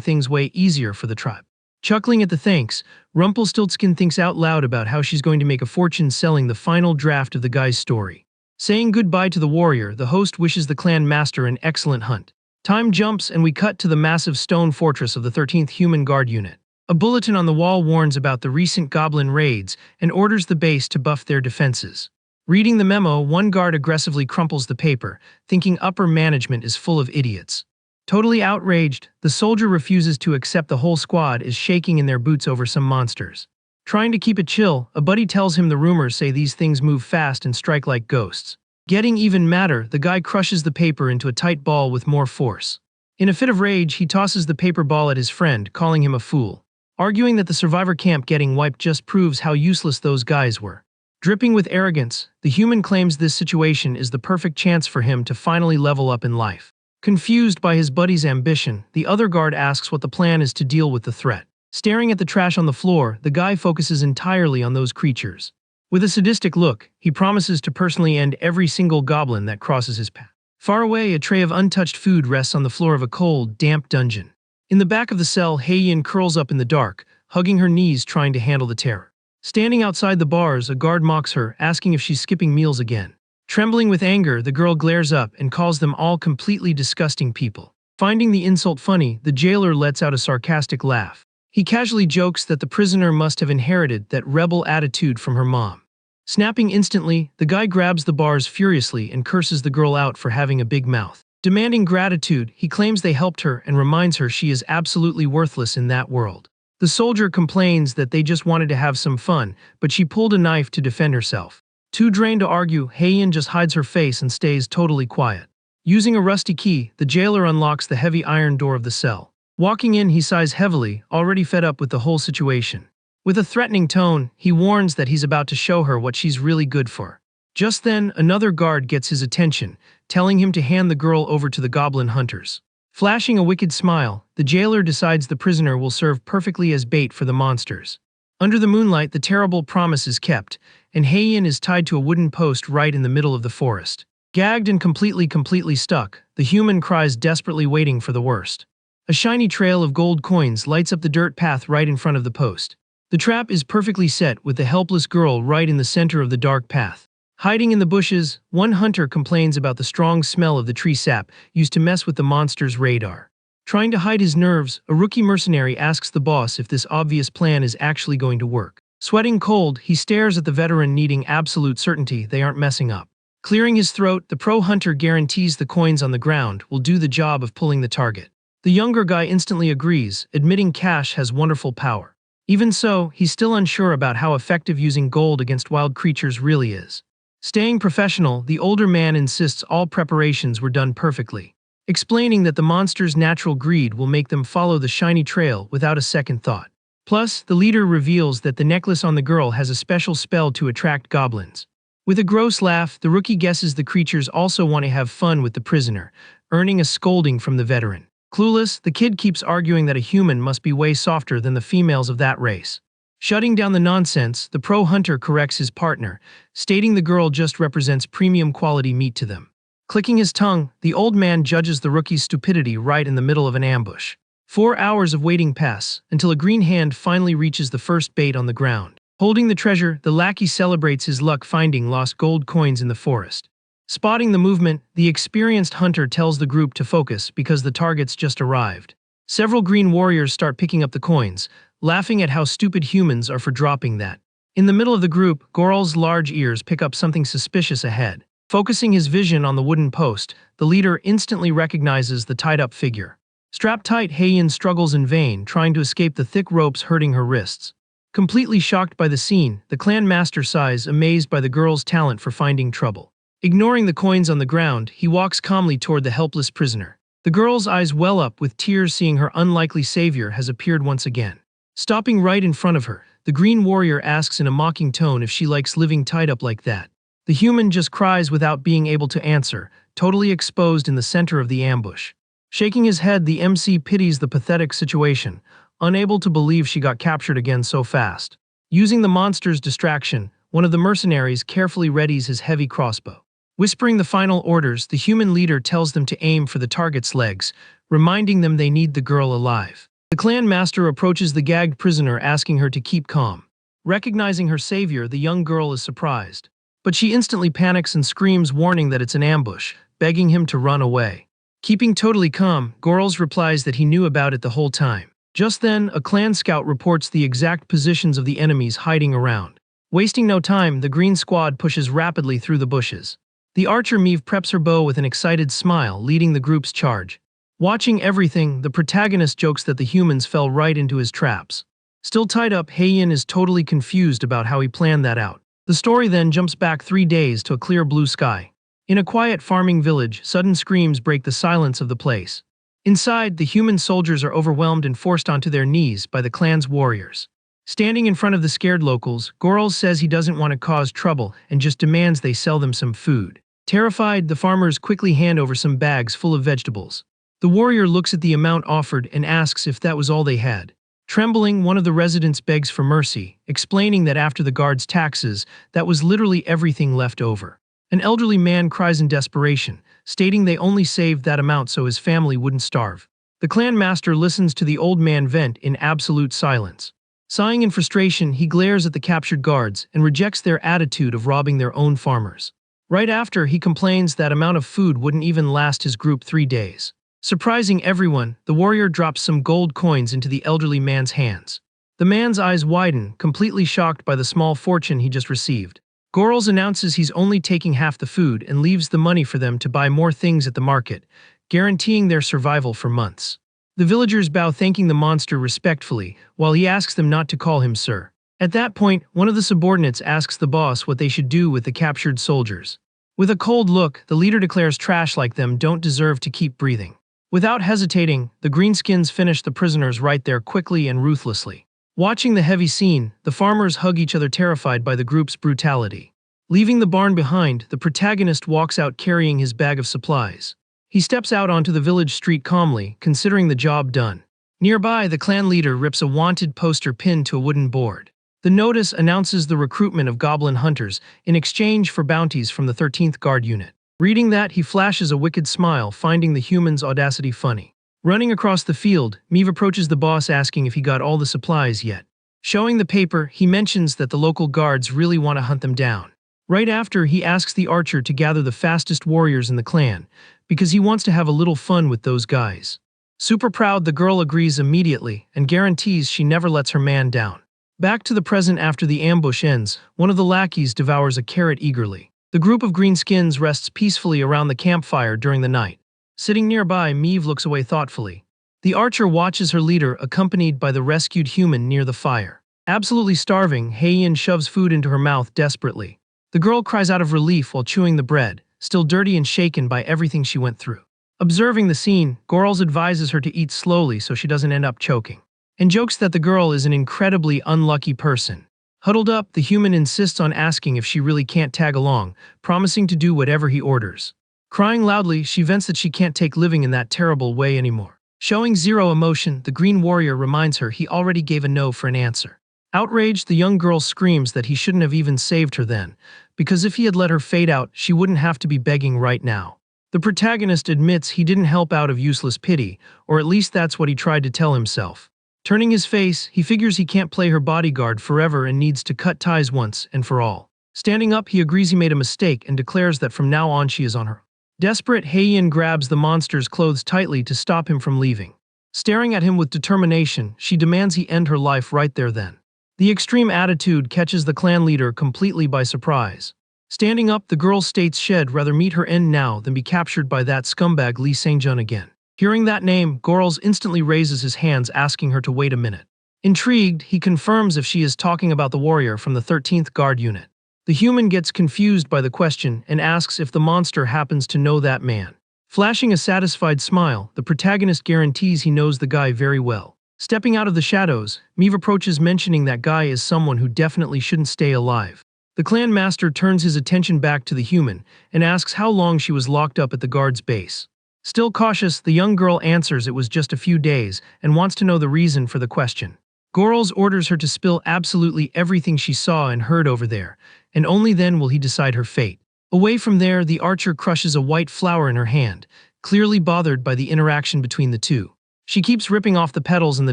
things way easier for the tribe. Chuckling at the thanks, Rumpelstiltskin thinks out loud about how she's going to make a fortune selling the final draft of the guy's story. Saying goodbye to the warrior, the host wishes the clan master an excellent hunt. Time jumps and we cut to the massive stone fortress of the 13th Human Guard Unit. A bulletin on the wall warns about the recent goblin raids and orders the base to buff their defenses. Reading the memo, one guard aggressively crumples the paper, thinking upper management is full of idiots. Totally outraged, the soldier refuses to accept the whole squad is shaking in their boots over some monsters. Trying to keep it chill, a buddy tells him the rumors say these things move fast and strike like ghosts. Getting even madder, the guy crushes the paper into a tight ball with more force. In a fit of rage, he tosses the paper ball at his friend, calling him a fool. Arguing that the survivor camp getting wiped just proves how useless those guys were. Dripping with arrogance, the human claims this situation is the perfect chance for him to finally level up in life. Confused by his buddy's ambition, the other guard asks what the plan is to deal with the threat. Staring at the trash on the floor, the guy focuses entirely on those creatures. With a sadistic look, he promises to personally end every single goblin that crosses his path. Far away, a tray of untouched food rests on the floor of a cold, damp dungeon. In the back of the cell, Heian curls up in the dark, hugging her knees trying to handle the terror. Standing outside the bars, a guard mocks her, asking if she's skipping meals again. Trembling with anger, the girl glares up and calls them all completely disgusting people. Finding the insult funny, the jailer lets out a sarcastic laugh. He casually jokes that the prisoner must have inherited that rebel attitude from her mom. Snapping instantly, the guy grabs the bars furiously and curses the girl out for having a big mouth. Demanding gratitude, he claims they helped her and reminds her she is absolutely worthless in that world. The soldier complains that they just wanted to have some fun, but she pulled a knife to defend herself. Too drained to argue, Heian just hides her face and stays totally quiet. Using a rusty key, the jailer unlocks the heavy iron door of the cell. Walking in, he sighs heavily, already fed up with the whole situation. With a threatening tone, he warns that he's about to show her what she's really good for. Just then, another guard gets his attention, telling him to hand the girl over to the goblin hunters. Flashing a wicked smile, the jailer decides the prisoner will serve perfectly as bait for the monsters. Under the moonlight, the terrible promise is kept, and Heian is tied to a wooden post right in the middle of the forest. Gagged and completely stuck, the human cries desperately waiting for the worst. A shiny trail of gold coins lights up the dirt path right in front of the post. The trap is perfectly set with the helpless girl right in the center of the dark path. Hiding in the bushes, one hunter complains about the strong smell of the tree sap used to mess with the monster's radar. Trying to hide his nerves, a rookie mercenary asks the boss if this obvious plan is actually going to work. Sweating cold, he stares at the veteran, needing absolute certainty they aren't messing up. Clearing his throat, the pro hunter guarantees the coins on the ground will do the job of pulling the target. The younger guy instantly agrees, admitting cash has wonderful power. Even so, he's still unsure about how effective using gold against wild creatures really is. Staying professional, the older man insists all preparations were done perfectly, explaining that the monster's natural greed will make them follow the shiny trail without a second thought. Plus, the leader reveals that the necklace on the girl has a special spell to attract goblins. With a gross laugh, the rookie guesses the creatures also want to have fun with the prisoner, earning a scolding from the veteran. Clueless, the kid keeps arguing that a human must be way softer than the females of that race. Shutting down the nonsense, the pro hunter corrects his partner, stating the girl just represents premium quality meat to them. Clicking his tongue, the old man judges the rookie's stupidity right in the middle of an ambush. 4 hours of waiting pass, until a green hand finally reaches the first bait on the ground. Holding the treasure, the lackey celebrates his luck finding lost gold coins in the forest. Spotting the movement, the experienced hunter tells the group to focus because the targets just arrived. Several green warriors start picking up the coins, laughing at how stupid humans are for dropping that. In the middle of the group, Goral's large ears pick up something suspicious ahead. Focusing his vision on the wooden post, the leader instantly recognizes the tied-up figure. Strapped tight, Heian struggles in vain, trying to escape the thick ropes hurting her wrists. Completely shocked by the scene, the clan master sighs, amazed by the girl's talent for finding trouble. Ignoring the coins on the ground, he walks calmly toward the helpless prisoner. The girl's eyes well up with tears, seeing her unlikely savior has appeared once again. Stopping right in front of her, the green warrior asks in a mocking tone if she likes living tied up like that. The human just cries without being able to answer, totally exposed in the center of the ambush. Shaking his head, the MC pities the pathetic situation, unable to believe she got captured again so fast. Using the monster's distraction, one of the mercenaries carefully readies his heavy crossbow. Whispering the final orders, the human leader tells them to aim for the target's legs, reminding them they need the girl alive. The clan master approaches the gagged prisoner, asking her to keep calm. Recognizing her savior, the young girl is surprised. But she instantly panics and screams, warning that it's an ambush, begging him to run away. Keeping totally calm, Gorals replies that he knew about it the whole time. Just then, a clan scout reports the exact positions of the enemies hiding around. Wasting no time, the green squad pushes rapidly through the bushes. The archer Meve preps her bow with an excited smile, leading the group's charge. Watching everything, the protagonist jokes that the humans fell right into his traps. Still tied up, Heian is totally confused about how he planned that out. The story then jumps back 3 days to a clear blue sky. In a quiet farming village, sudden screams break the silence of the place. Inside, the human soldiers are overwhelmed and forced onto their knees by the clan's warriors. Standing in front of the scared locals, Gorals says he doesn't want to cause trouble and just demands they sell them some food. Terrified, the farmers quickly hand over some bags full of vegetables. The warrior looks at the amount offered and asks if that was all they had. Trembling, one of the residents begs for mercy, explaining that after the guard's taxes, that was literally everything left over. An elderly man cries in desperation, stating they only saved that amount so his family wouldn't starve. The clan master listens to the old man vent in absolute silence. Sighing in frustration, he glares at the captured guards and rejects their attitude of robbing their own farmers. Right after, he complains that amount of food wouldn't even last his group 3 days. Surprising everyone, the warrior drops some gold coins into the elderly man's hands. The man's eyes widen, completely shocked by the small fortune he just received. Gorals announces he's only taking half the food and leaves the money for them to buy more things at the market, guaranteeing their survival for months. The villagers bow, thanking the monster respectfully, while he asks them not to call him sir. At that point, one of the subordinates asks the boss what they should do with the captured soldiers. With a cold look, the leader declares trash like them don't deserve to keep breathing. Without hesitating, the greenskins finish the prisoners right there quickly and ruthlessly. Watching the heavy scene, the farmers hug each other terrified by the group's brutality. Leaving the barn behind, the protagonist walks out carrying his bag of supplies. He steps out onto the village street calmly, considering the job done. Nearby, the clan leader rips a wanted poster pinned to a wooden board. The notice announces the recruitment of goblin hunters in exchange for bounties from the 13th Guard Unit. Reading that, he flashes a wicked smile, finding the human's audacity funny. Running across the field, Meave approaches the boss asking if he got all the supplies yet. Showing the paper, he mentions that the local guards really want to hunt them down. Right after, he asks the archer to gather the fastest warriors in the clan, because he wants to have a little fun with those guys. Super proud, the girl agrees immediately and guarantees she never lets her man down. Back to the present after the ambush ends, one of the lackeys devours a carrot eagerly. The group of greenskins rests peacefully around the campfire during the night. Sitting nearby, Meave looks away thoughtfully. The archer watches her leader accompanied by the rescued human near the fire. Absolutely starving, Heian shoves food into her mouth desperately. The girl cries out of relief while chewing the bread, still dirty and shaken by everything she went through. Observing the scene, Gorls advises her to eat slowly so she doesn't end up choking, and jokes that the girl is an incredibly unlucky person. Huddled up, the human insists on asking if she really can't tag along, promising to do whatever he orders. Crying loudly, she vents that she can't take living in that terrible way anymore. Showing zero emotion, the green warrior reminds her he already gave a no for an answer. Outraged, the young girl screams that he shouldn't have even saved her then, because if he had let her fade out, she wouldn't have to be begging right now. The protagonist admits he didn't help out of useless pity, or at least that's what he tried to tell himself. Turning his face, he figures he can't play her bodyguard forever and needs to cut ties once and for all. Standing up, he agrees he made a mistake and declares that from now on she is on her. Desperate, Heian grabs the monster's clothes tightly to stop him from leaving. Staring at him with determination, she demands he end her life right there then. The extreme attitude catches the clan leader completely by surprise. Standing up, the girl states she'd rather meet her end now than be captured by that scumbag Lee Sangjun again. Hearing that name, Gorls instantly raises his hands asking her to wait a minute. Intrigued, he confirms if she is talking about the warrior from the 13th Guard Unit. The human gets confused by the question and asks if the monster happens to know that man. Flashing a satisfied smile, the protagonist guarantees he knows the guy very well. Stepping out of the shadows, Meave approaches mentioning that guy is someone who definitely shouldn't stay alive. The clan master turns his attention back to the human and asks how long she was locked up at the guard's base. Still cautious, the young girl answers it was just a few days and wants to know the reason for the question. Gorls orders her to spill absolutely everything she saw and heard over there, and only then will he decide her fate. Away from there, the archer crushes a white flower in her hand, clearly bothered by the interaction between the two. She keeps ripping off the petals in the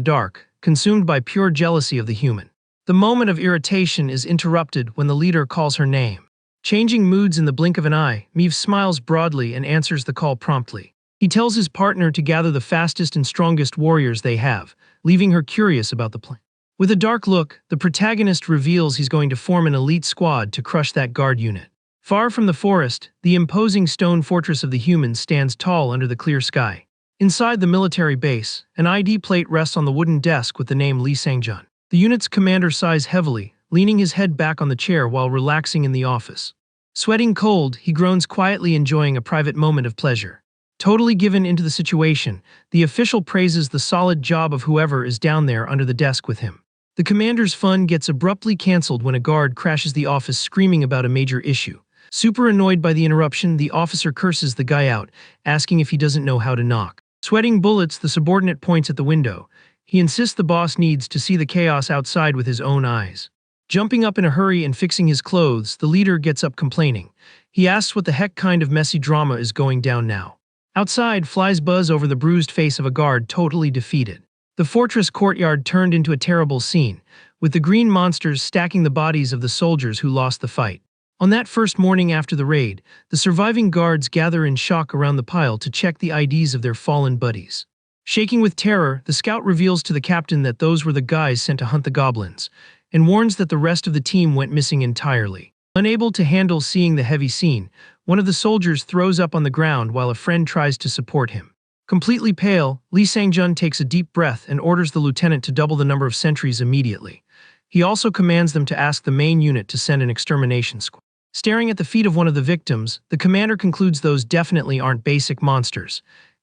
dark, consumed by pure jealousy of the human. The moment of irritation is interrupted when the leader calls her name. Changing moods in the blink of an eye, Meave smiles broadly and answers the call promptly. He tells his partner to gather the fastest and strongest warriors they have, leaving her curious about the plan. With a dark look, the protagonist reveals he's going to form an elite squad to crush that guard unit. Far from the forest, the imposing stone fortress of the humans stands tall under the clear sky. Inside the military base, an ID plate rests on the wooden desk with the name Lee Sangjun. The unit's commander sighs heavily, leaning his head back on the chair while relaxing in the office. Sweating cold, he groans quietly, enjoying a private moment of pleasure. Totally given into the situation, the official praises the solid job of whoever is down there under the desk with him. The commander's fun gets abruptly cancelled when a guard crashes the office screaming about a major issue. Super annoyed by the interruption, the officer curses the guy out, asking if he doesn't know how to knock. Sweating bullets, the subordinate points at the window. He insists the boss needs to see the chaos outside with his own eyes. Jumping up in a hurry and fixing his clothes, the leader gets up complaining. He asks what the heck kind of messy drama is going down now. Outside, flies buzz over the bruised face of a guard totally defeated. The fortress courtyard turned into a terrible scene, with the green monsters stacking the bodies of the soldiers who lost the fight. On that first morning after the raid, the surviving guards gather in shock around the pile to check the IDs of their fallen buddies. Shaking with terror, the scout reveals to the captain that those were the guys sent to hunt the goblins, and warns that the rest of the team went missing entirely. Unable to handle seeing the heavy scene, one of the soldiers throws up on the ground while a friend tries to support him. Completely pale, Lee Sangjun takes a deep breath and orders the lieutenant to double the number of sentries immediately. He also commands them to ask the main unit to send an extermination squad. Staring at the feet of one of the victims, the commander concludes those definitely aren't basic monsters.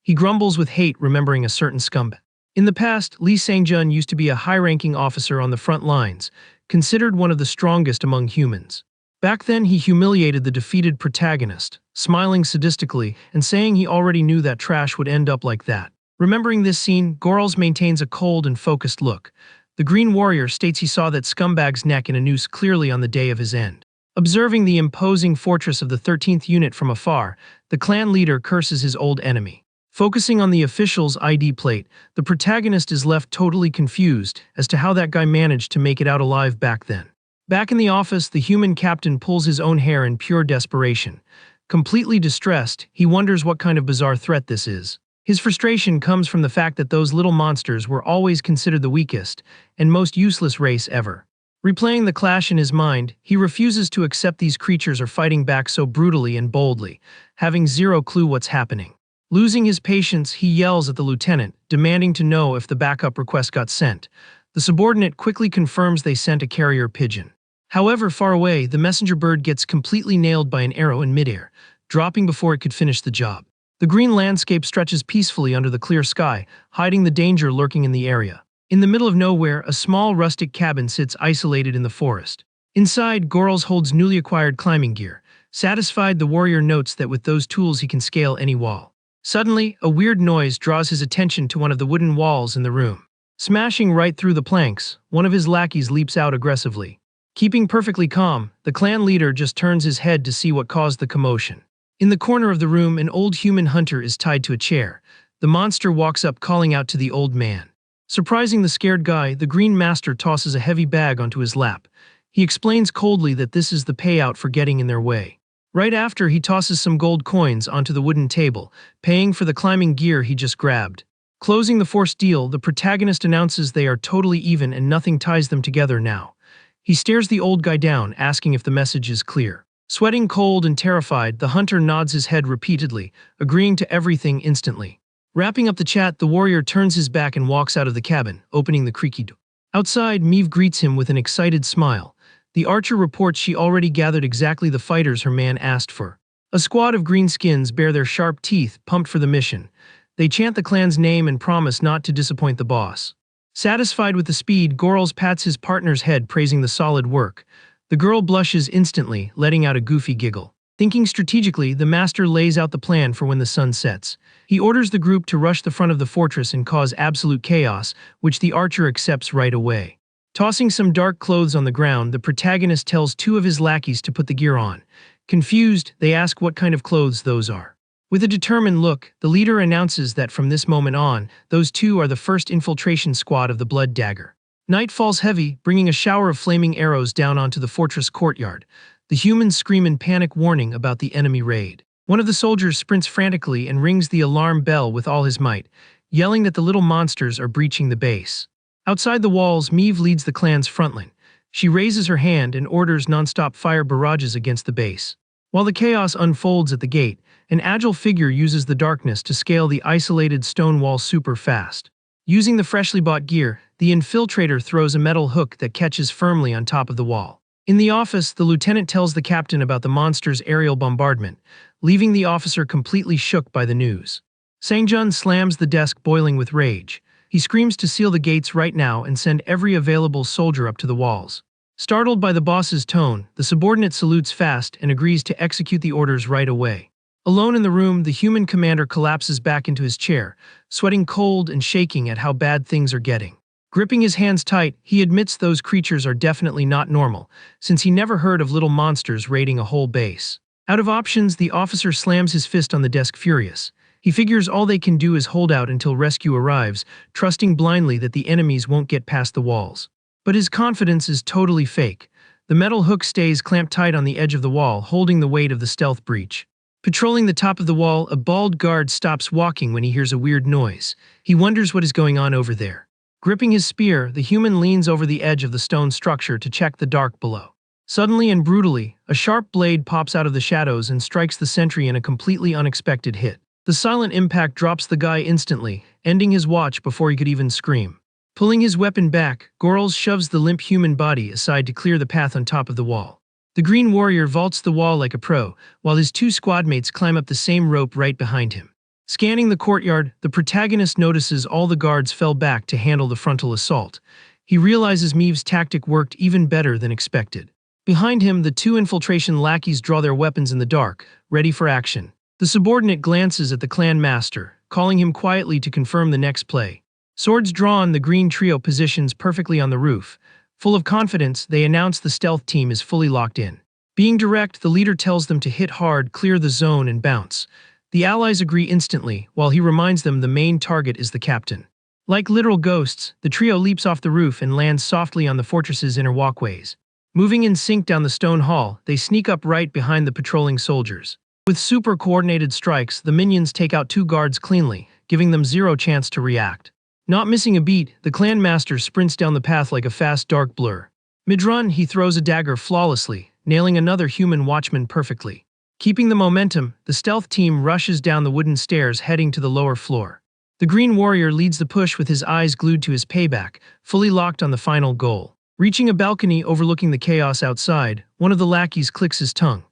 He grumbles with hate, remembering a certain scumbag. In the past, Lee Sang-jun used to be a high-ranking officer on the front lines, considered one of the strongest among humans. Back then, he humiliated the defeated protagonist, smiling sadistically and saying he already knew that trash would end up like that. Remembering this scene, Gorls maintains a cold and focused look. The Green Warrior states he saw that scumbag's neck in a noose clearly on the day of his end. Observing the imposing fortress of the 13th unit from afar, the clan leader curses his old enemy. Focusing on the official's ID plate, the protagonist is left totally confused as to how that guy managed to make it out alive back then. Back in the office, the human captain pulls his own hair in pure desperation. Completely distressed, he wonders what kind of bizarre threat this is. His frustration comes from the fact that those little monsters were always considered the weakest and most useless race ever. Replaying the clash in his mind, he refuses to accept these creatures are fighting back so brutally and boldly, having zero clue what's happening. Losing his patience, he yells at the lieutenant, demanding to know if the backup request got sent. The subordinate quickly confirms they sent a carrier pigeon. However, far away, the messenger bird gets completely nailed by an arrow in midair, dropping before it could finish the job. The green landscape stretches peacefully under the clear sky, hiding the danger lurking in the area. In the middle of nowhere, a small rustic cabin sits isolated in the forest. Inside, Gorls holds newly acquired climbing gear. Satisfied, the warrior notes that with those tools he can scale any wall. Suddenly, a weird noise draws his attention to one of the wooden walls in the room. Smashing right through the planks, one of his lackeys leaps out aggressively. Keeping perfectly calm, the clan leader just turns his head to see what caused the commotion. In the corner of the room, an old human hunter is tied to a chair. The monster walks up, calling out to the old man. Surprising the scared guy, the Green Master tosses a heavy bag onto his lap. He explains coldly that this is the payout for getting in their way. Right after, he tosses some gold coins onto the wooden table, paying for the climbing gear he just grabbed. Closing the forced deal, the protagonist announces they are totally even and nothing ties them together now. He stares the old guy down, asking if the message is clear. Sweating cold and terrified, the hunter nods his head repeatedly, agreeing to everything instantly. Wrapping up the chat, the warrior turns his back and walks out of the cabin, opening the creaky door. Outside, Meve greets him with an excited smile. The archer reports she already gathered exactly the fighters her man asked for. A squad of greenskins bare their sharp teeth, pumped for the mission. They chant the clan's name and promise not to disappoint the boss. Satisfied with the speed, Gorls pats his partner's head, praising the solid work. The girl blushes instantly, letting out a goofy giggle. Thinking strategically, the master lays out the plan for when the sun sets. He orders the group to rush the front of the fortress and cause absolute chaos, which the archer accepts right away. Tossing some dark clothes on the ground, the protagonist tells two of his lackeys to put the gear on. Confused, they ask what kind of clothes those are. With a determined look, the leader announces that from this moment on, those two are the first infiltration squad of the Blood Dagger. Night falls heavy, bringing a shower of flaming arrows down onto the fortress courtyard. The humans scream in panic, warning about the enemy raid. One of the soldiers sprints frantically and rings the alarm bell with all his might, yelling that the little monsters are breaching the base. Outside the walls, Meve leads the clan's frontline. She raises her hand and orders non-stop fire barrages against the base. While the chaos unfolds at the gate, an agile figure uses the darkness to scale the isolated stone wall super fast. Using the freshly bought gear, the infiltrator throws a metal hook that catches firmly on top of the wall. In the office, the lieutenant tells the captain about the monster's aerial bombardment, leaving the officer completely shook by the news. Sang-jun slams the desk, boiling with rage. He screams to seal the gates right now and send every available soldier up to the walls. Startled by the boss's tone, the subordinate salutes fast and agrees to execute the orders right away. Alone in the room, the human commander collapses back into his chair, sweating cold and shaking at how bad things are getting. Gripping his hands tight, he admits those creatures are definitely not normal, since he never heard of little monsters raiding a whole base. Out of options, the officer slams his fist on the desk, furious. He figures all they can do is hold out until rescue arrives, trusting blindly that the enemies won't get past the walls. But his confidence is totally fake. The metal hook stays clamped tight on the edge of the wall, holding the weight of the stealth breach. Patrolling the top of the wall, a bald guard stops walking when he hears a weird noise. He wonders what is going on over there. Gripping his spear, the human leans over the edge of the stone structure to check the dark below. Suddenly and brutally, a sharp blade pops out of the shadows and strikes the sentry in a completely unexpected hit. The silent impact drops the guy instantly, ending his watch before he could even scream. Pulling his weapon back, Gorls shoves the limp human body aside to clear the path on top of the wall. The Green Warrior vaults the wall like a pro, while his two squadmates climb up the same rope right behind him. Scanning the courtyard, the protagonist notices all the guards fell back to handle the frontal assault. He realizes Meave's tactic worked even better than expected. Behind him, the two infiltration lackeys draw their weapons in the dark, ready for action. The subordinate glances at the clan master, calling him quietly to confirm the next play. Swords drawn, the green trio positions perfectly on the roof. Full of confidence, they announce the stealth team is fully locked in. Being direct, the leader tells them to hit hard, clear the zone, and bounce. The allies agree instantly, while he reminds them the main target is the captain. Like literal ghosts, the trio leaps off the roof and lands softly on the fortress's inner walkways. Moving in sync down the stone hall, they sneak up right behind the patrolling soldiers. With super coordinated strikes, the minions take out two guards cleanly, giving them zero chance to react. Not missing a beat, the clan master sprints down the path like a fast dark blur. Mid-run, he throws a dagger flawlessly, nailing another human watchman perfectly. Keeping the momentum, the stealth team rushes down the wooden stairs heading to the lower floor. The green warrior leads the push with his eyes glued to his payback, fully locked on the final goal. Reaching a balcony overlooking the chaos outside, one of the lackeys clicks his tongue.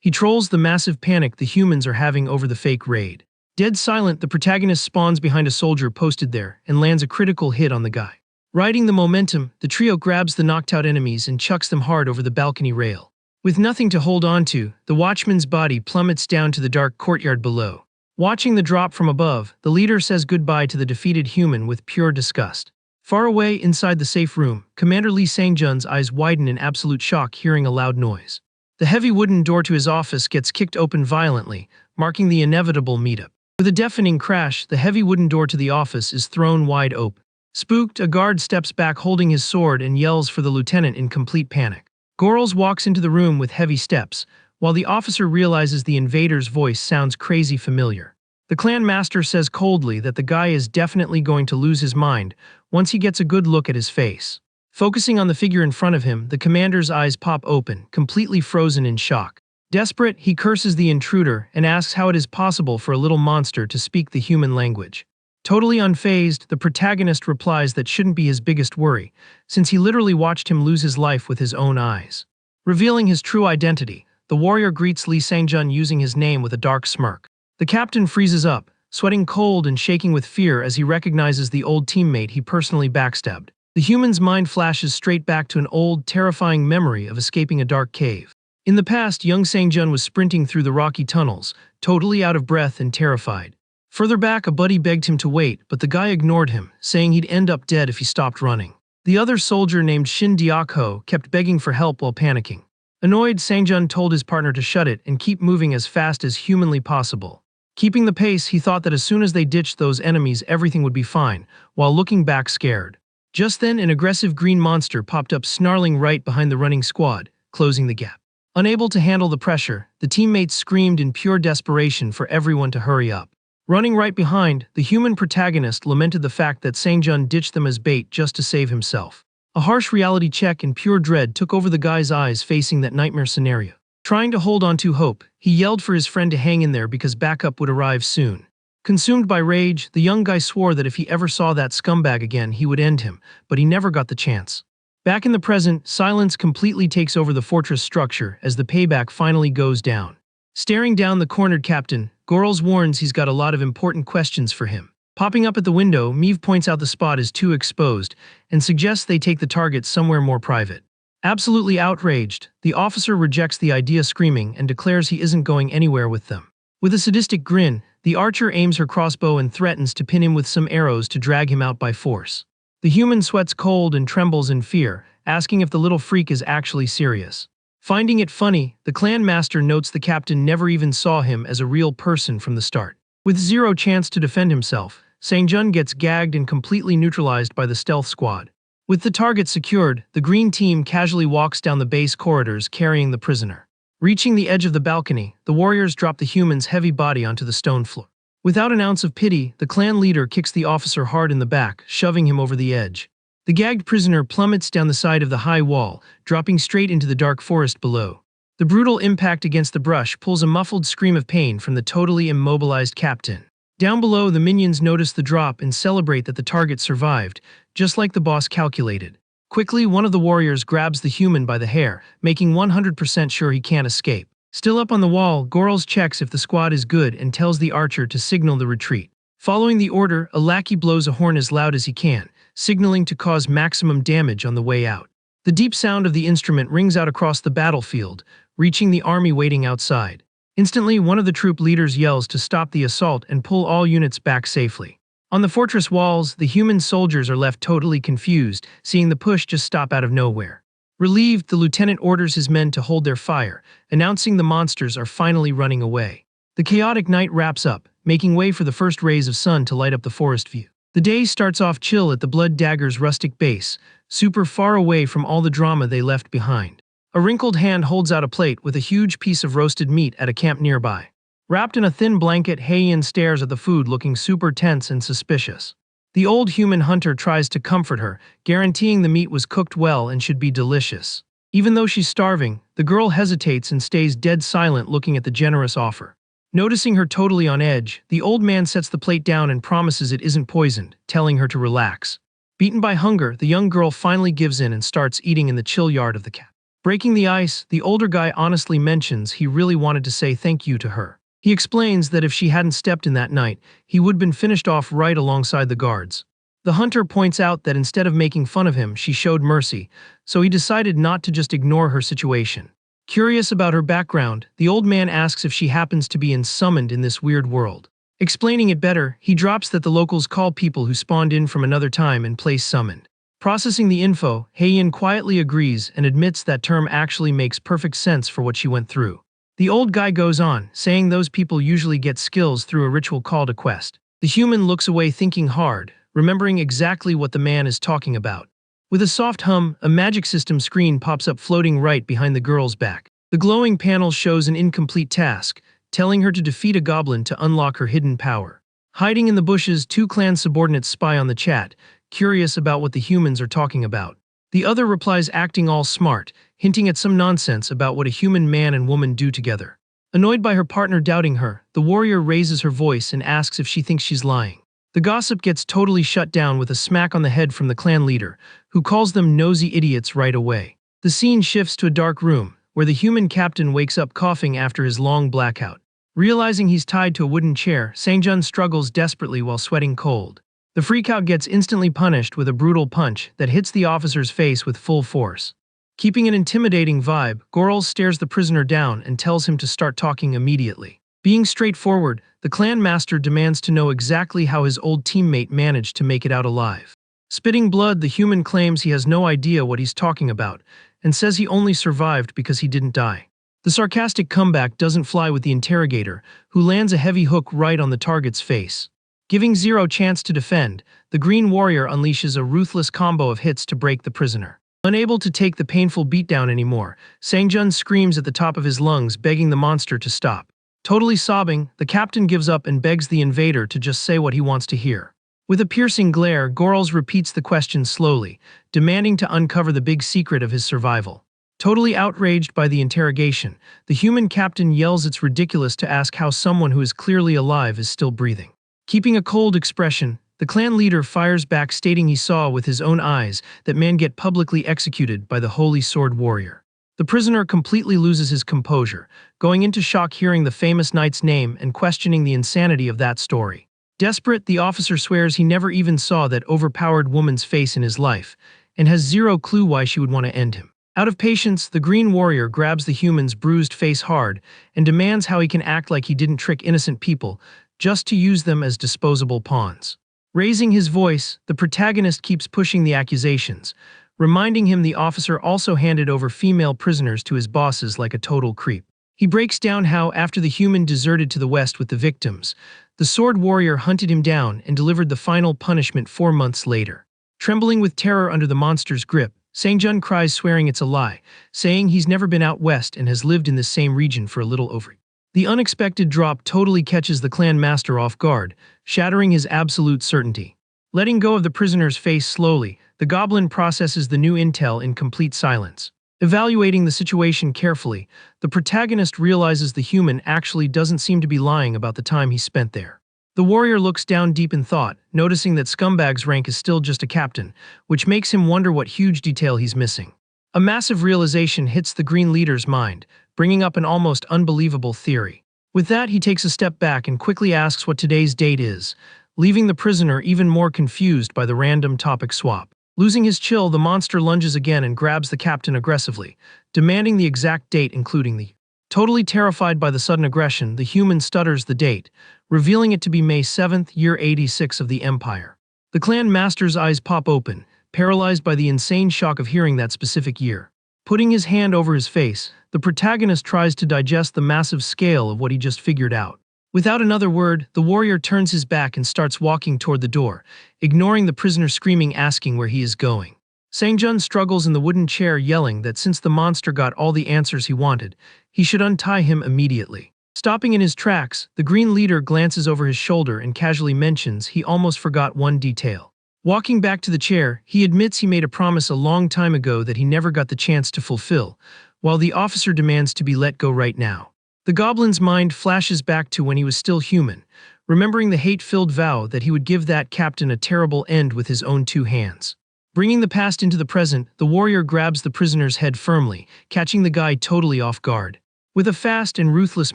He trolls the massive panic the humans are having over the fake raid. Dead silent, the protagonist spawns behind a soldier posted there and lands a critical hit on the guy. Riding the momentum, the trio grabs the knocked out enemies and chucks them hard over the balcony rail. With nothing to hold on to, the watchman's body plummets down to the dark courtyard below. Watching the drop from above, the leader says goodbye to the defeated human with pure disgust. Far away inside the safe room, Commander Lee Sang-jun's eyes widen in absolute shock hearing a loud noise. The heavy wooden door to his office gets kicked open violently, marking the inevitable meetup. With a deafening crash, the heavy wooden door to the office is thrown wide open. Spooked, a guard steps back holding his sword and yells for the lieutenant in complete panic. Gorls walks into the room with heavy steps, while the officer realizes the invader's voice sounds crazy familiar. The clan master says coldly that the guy is definitely going to lose his mind once he gets a good look at his face. Focusing on the figure in front of him, the commander's eyes pop open, completely frozen in shock. Desperate, he curses the intruder and asks how it is possible for a little monster to speak the human language. Totally unfazed, the protagonist replies that shouldn't be his biggest worry, since he literally watched him lose his life with his own eyes. Revealing his true identity, the warrior greets Lee Sang-jun using his name with a dark smirk. The captain freezes up, sweating cold and shaking with fear as he recognizes the old teammate he personally backstabbed. The human's mind flashes straight back to an old, terrifying memory of escaping a dark cave. In the past, young Sang-jun was sprinting through the rocky tunnels, totally out of breath and terrified. Further back, a buddy begged him to wait, but the guy ignored him, saying he'd end up dead if he stopped running. The other soldier named Shin Diakho kept begging for help while panicking. Annoyed, Sang-jun told his partner to shut it and keep moving as fast as humanly possible. Keeping the pace, he thought that as soon as they ditched those enemies everything would be fine, while looking back scared. Just then, an aggressive green monster popped up snarling right behind the running squad, closing the gap. Unable to handle the pressure, the teammates screamed in pure desperation for everyone to hurry up. Running right behind, the human protagonist lamented the fact that Sang-jun ditched them as bait just to save himself. A harsh reality check and pure dread took over the guy's eyes facing that nightmare scenario. Trying to hold on to hope, he yelled for his friend to hang in there because backup would arrive soon. Consumed by rage, the young guy swore that if he ever saw that scumbag again, he would end him, but he never got the chance. Back in the present, silence completely takes over the fortress structure as the payback finally goes down. Staring down the cornered captain, Gorls warns he's got a lot of important questions for him. Popping up at the window, Meave points out the spot is too exposed and suggests they take the target somewhere more private. Absolutely outraged, the officer rejects the idea screaming and declares he isn't going anywhere with them. With a sadistic grin, the archer aims her crossbow and threatens to pin him with some arrows to drag him out by force. The human sweats cold and trembles in fear, asking if the little freak is actually serious. Finding it funny, the clan master notes the captain never even saw him as a real person from the start. With zero chance to defend himself, Sang-jun gets gagged and completely neutralized by the stealth squad. With the target secured, the green team casually walks down the base corridors carrying the prisoner. Reaching the edge of the balcony, the warriors drop the human's heavy body onto the stone floor. Without an ounce of pity, the clan leader kicks the officer hard in the back, shoving him over the edge. The gagged prisoner plummets down the side of the high wall, dropping straight into the dark forest below. The brutal impact against the brush pulls a muffled scream of pain from the totally immobilized captain. Down below, the minions notice the drop and celebrate that the target survived, just like the boss calculated. Quickly, one of the warriors grabs the human by the hair, making 100% sure he can't escape. Still up on the wall, Gorls checks if the squad is good and tells the archer to signal the retreat. Following the order, a lackey blows a horn as loud as he can, signaling to cause maximum damage on the way out. The deep sound of the instrument rings out across the battlefield, reaching the army waiting outside. Instantly, one of the troop leaders yells to stop the assault and pull all units back safely. On the fortress walls, the human soldiers are left totally confused, seeing the push just stop out of nowhere. Relieved, the lieutenant orders his men to hold their fire, announcing the monsters are finally running away. The chaotic night wraps up, making way for the first rays of sun to light up the forest view. The day starts off chill at the Blood Dagger's rustic base, super far away from all the drama they left behind. A wrinkled hand holds out a plate with a huge piece of roasted meat at a camp nearby. Wrapped in a thin blanket, Heian stares at the food looking super tense and suspicious. The old human hunter tries to comfort her, guaranteeing the meat was cooked well and should be delicious. Even though she's starving, the girl hesitates and stays dead silent looking at the generous offer. Noticing her totally on edge, the old man sets the plate down and promises it isn't poisoned, telling her to relax. Beaten by hunger, the young girl finally gives in and starts eating in the chill yard of the camp. Breaking the ice, the older guy honestly mentions he really wanted to say thank you to her. He explains that if she hadn't stepped in that night, he would have been finished off right alongside the guards. The hunter points out that instead of making fun of him, she showed mercy, so he decided not to just ignore her situation. Curious about her background, the old man asks if she happens to be summoned in this weird world. Explaining it better, he drops that the locals call people who spawned in from another time and place summoned. Processing the info, Heian quietly agrees and admits that term actually makes perfect sense for what she went through. The old guy goes on, saying those people usually get skills through a ritual called a quest. The human looks away thinking hard, remembering exactly what the man is talking about. With a soft hum, a magic system screen pops up floating right behind the girl's back. The glowing panel shows an incomplete task, telling her to defeat a goblin to unlock her hidden power. Hiding in the bushes, two clan subordinates spy on the chat, curious about what the humans are talking about. The other replies acting all smart, hinting at some nonsense about what a human man and woman do together. Annoyed by her partner doubting her, the warrior raises her voice and asks if she thinks she's lying. The gossip gets totally shut down with a smack on the head from the clan leader, who calls them nosy idiots right away. The scene shifts to a dark room, where the human captain wakes up coughing after his long blackout. Realizing he's tied to a wooden chair, Sangjun struggles desperately while sweating cold. The freakout gets instantly punished with a brutal punch that hits the officer's face with full force. Keeping an intimidating vibe, Gorls stares the prisoner down and tells him to start talking immediately. Being straightforward, the clan master demands to know exactly how his old teammate managed to make it out alive. Spitting blood, the human claims he has no idea what he's talking about, and says he only survived because he didn't die. The sarcastic comeback doesn't fly with the interrogator, who lands a heavy hook right on the target's face. Giving zero chance to defend, the Green Warrior unleashes a ruthless combo of hits to break the prisoner. Unable to take the painful beatdown anymore, Sangjun screams at the top of his lungs, begging the monster to stop. Totally sobbing, the captain gives up and begs the invader to just say what he wants to hear. With a piercing glare, Gorls repeats the question slowly, demanding to uncover the big secret of his survival. Totally outraged by the interrogation, the human captain yells it's ridiculous to ask how someone who is clearly alive is still breathing. Keeping a cold expression, the clan leader fires back, stating he saw with his own eyes that man get publicly executed by the Holy Sword Warrior. The prisoner completely loses his composure, going into shock hearing the famous knight's name and questioning the insanity of that story. Desperate, the officer swears he never even saw that overpowered woman's face in his life, and has zero clue why she would want to end him. Out of patience, the Green Warrior grabs the human's bruised face hard and demands how he can act like he didn't trick innocent people, just to use them as disposable pawns. Raising his voice, the protagonist keeps pushing the accusations, reminding him the officer also handed over female prisoners to his bosses like a total creep. He breaks down how, after the human deserted to the west with the victims, the Sword Warrior hunted him down and delivered the final punishment 4 months later. Trembling with terror under the monster's grip, Sangjun cries, swearing it's a lie, saying he's never been out west and has lived in this same region for a little over. The unexpected drop totally catches the clan master off guard, shattering his absolute certainty. Letting go of the prisoner's face slowly, the goblin processes the new intel in complete silence. Evaluating the situation carefully, the protagonist realizes the human actually doesn't seem to be lying about the time he spent there. The warrior looks down deep in thought, noticing that Scumbag's rank is still just a captain, which makes him wonder what huge detail he's missing. A massive realization hits the green leader's mind, bringing up an almost unbelievable theory. With that, he takes a step back and quickly asks what today's date is, leaving the prisoner even more confused by the random topic swap. Losing his chill, the monster lunges again and grabs the captain aggressively, demanding the exact date including the. Totally terrified by the sudden aggression, the human stutters the date, revealing it to be May 7th, year 86 of the Empire. The clan master's eyes pop open, paralyzed by the insane shock of hearing that specific year. Putting his hand over his face, the protagonist tries to digest the massive scale of what he just figured out. Without another word, the warrior turns his back and starts walking toward the door, ignoring the prisoner screaming, asking where he is going. Sangjun struggles in the wooden chair, yelling that since the monster got all the answers he wanted, he should untie him immediately. Stopping in his tracks, the green leader glances over his shoulder and casually mentions he almost forgot one detail. Walking back to the chair, he admits he made a promise a long time ago that he never got the chance to fulfill, while the officer demands to be let go right now. The goblin's mind flashes back to when he was still human, remembering the hate-filled vow that he would give that captain a terrible end with his own two hands. Bringing the past into the present, the warrior grabs the prisoner's head firmly, catching the guy totally off guard. With a fast and ruthless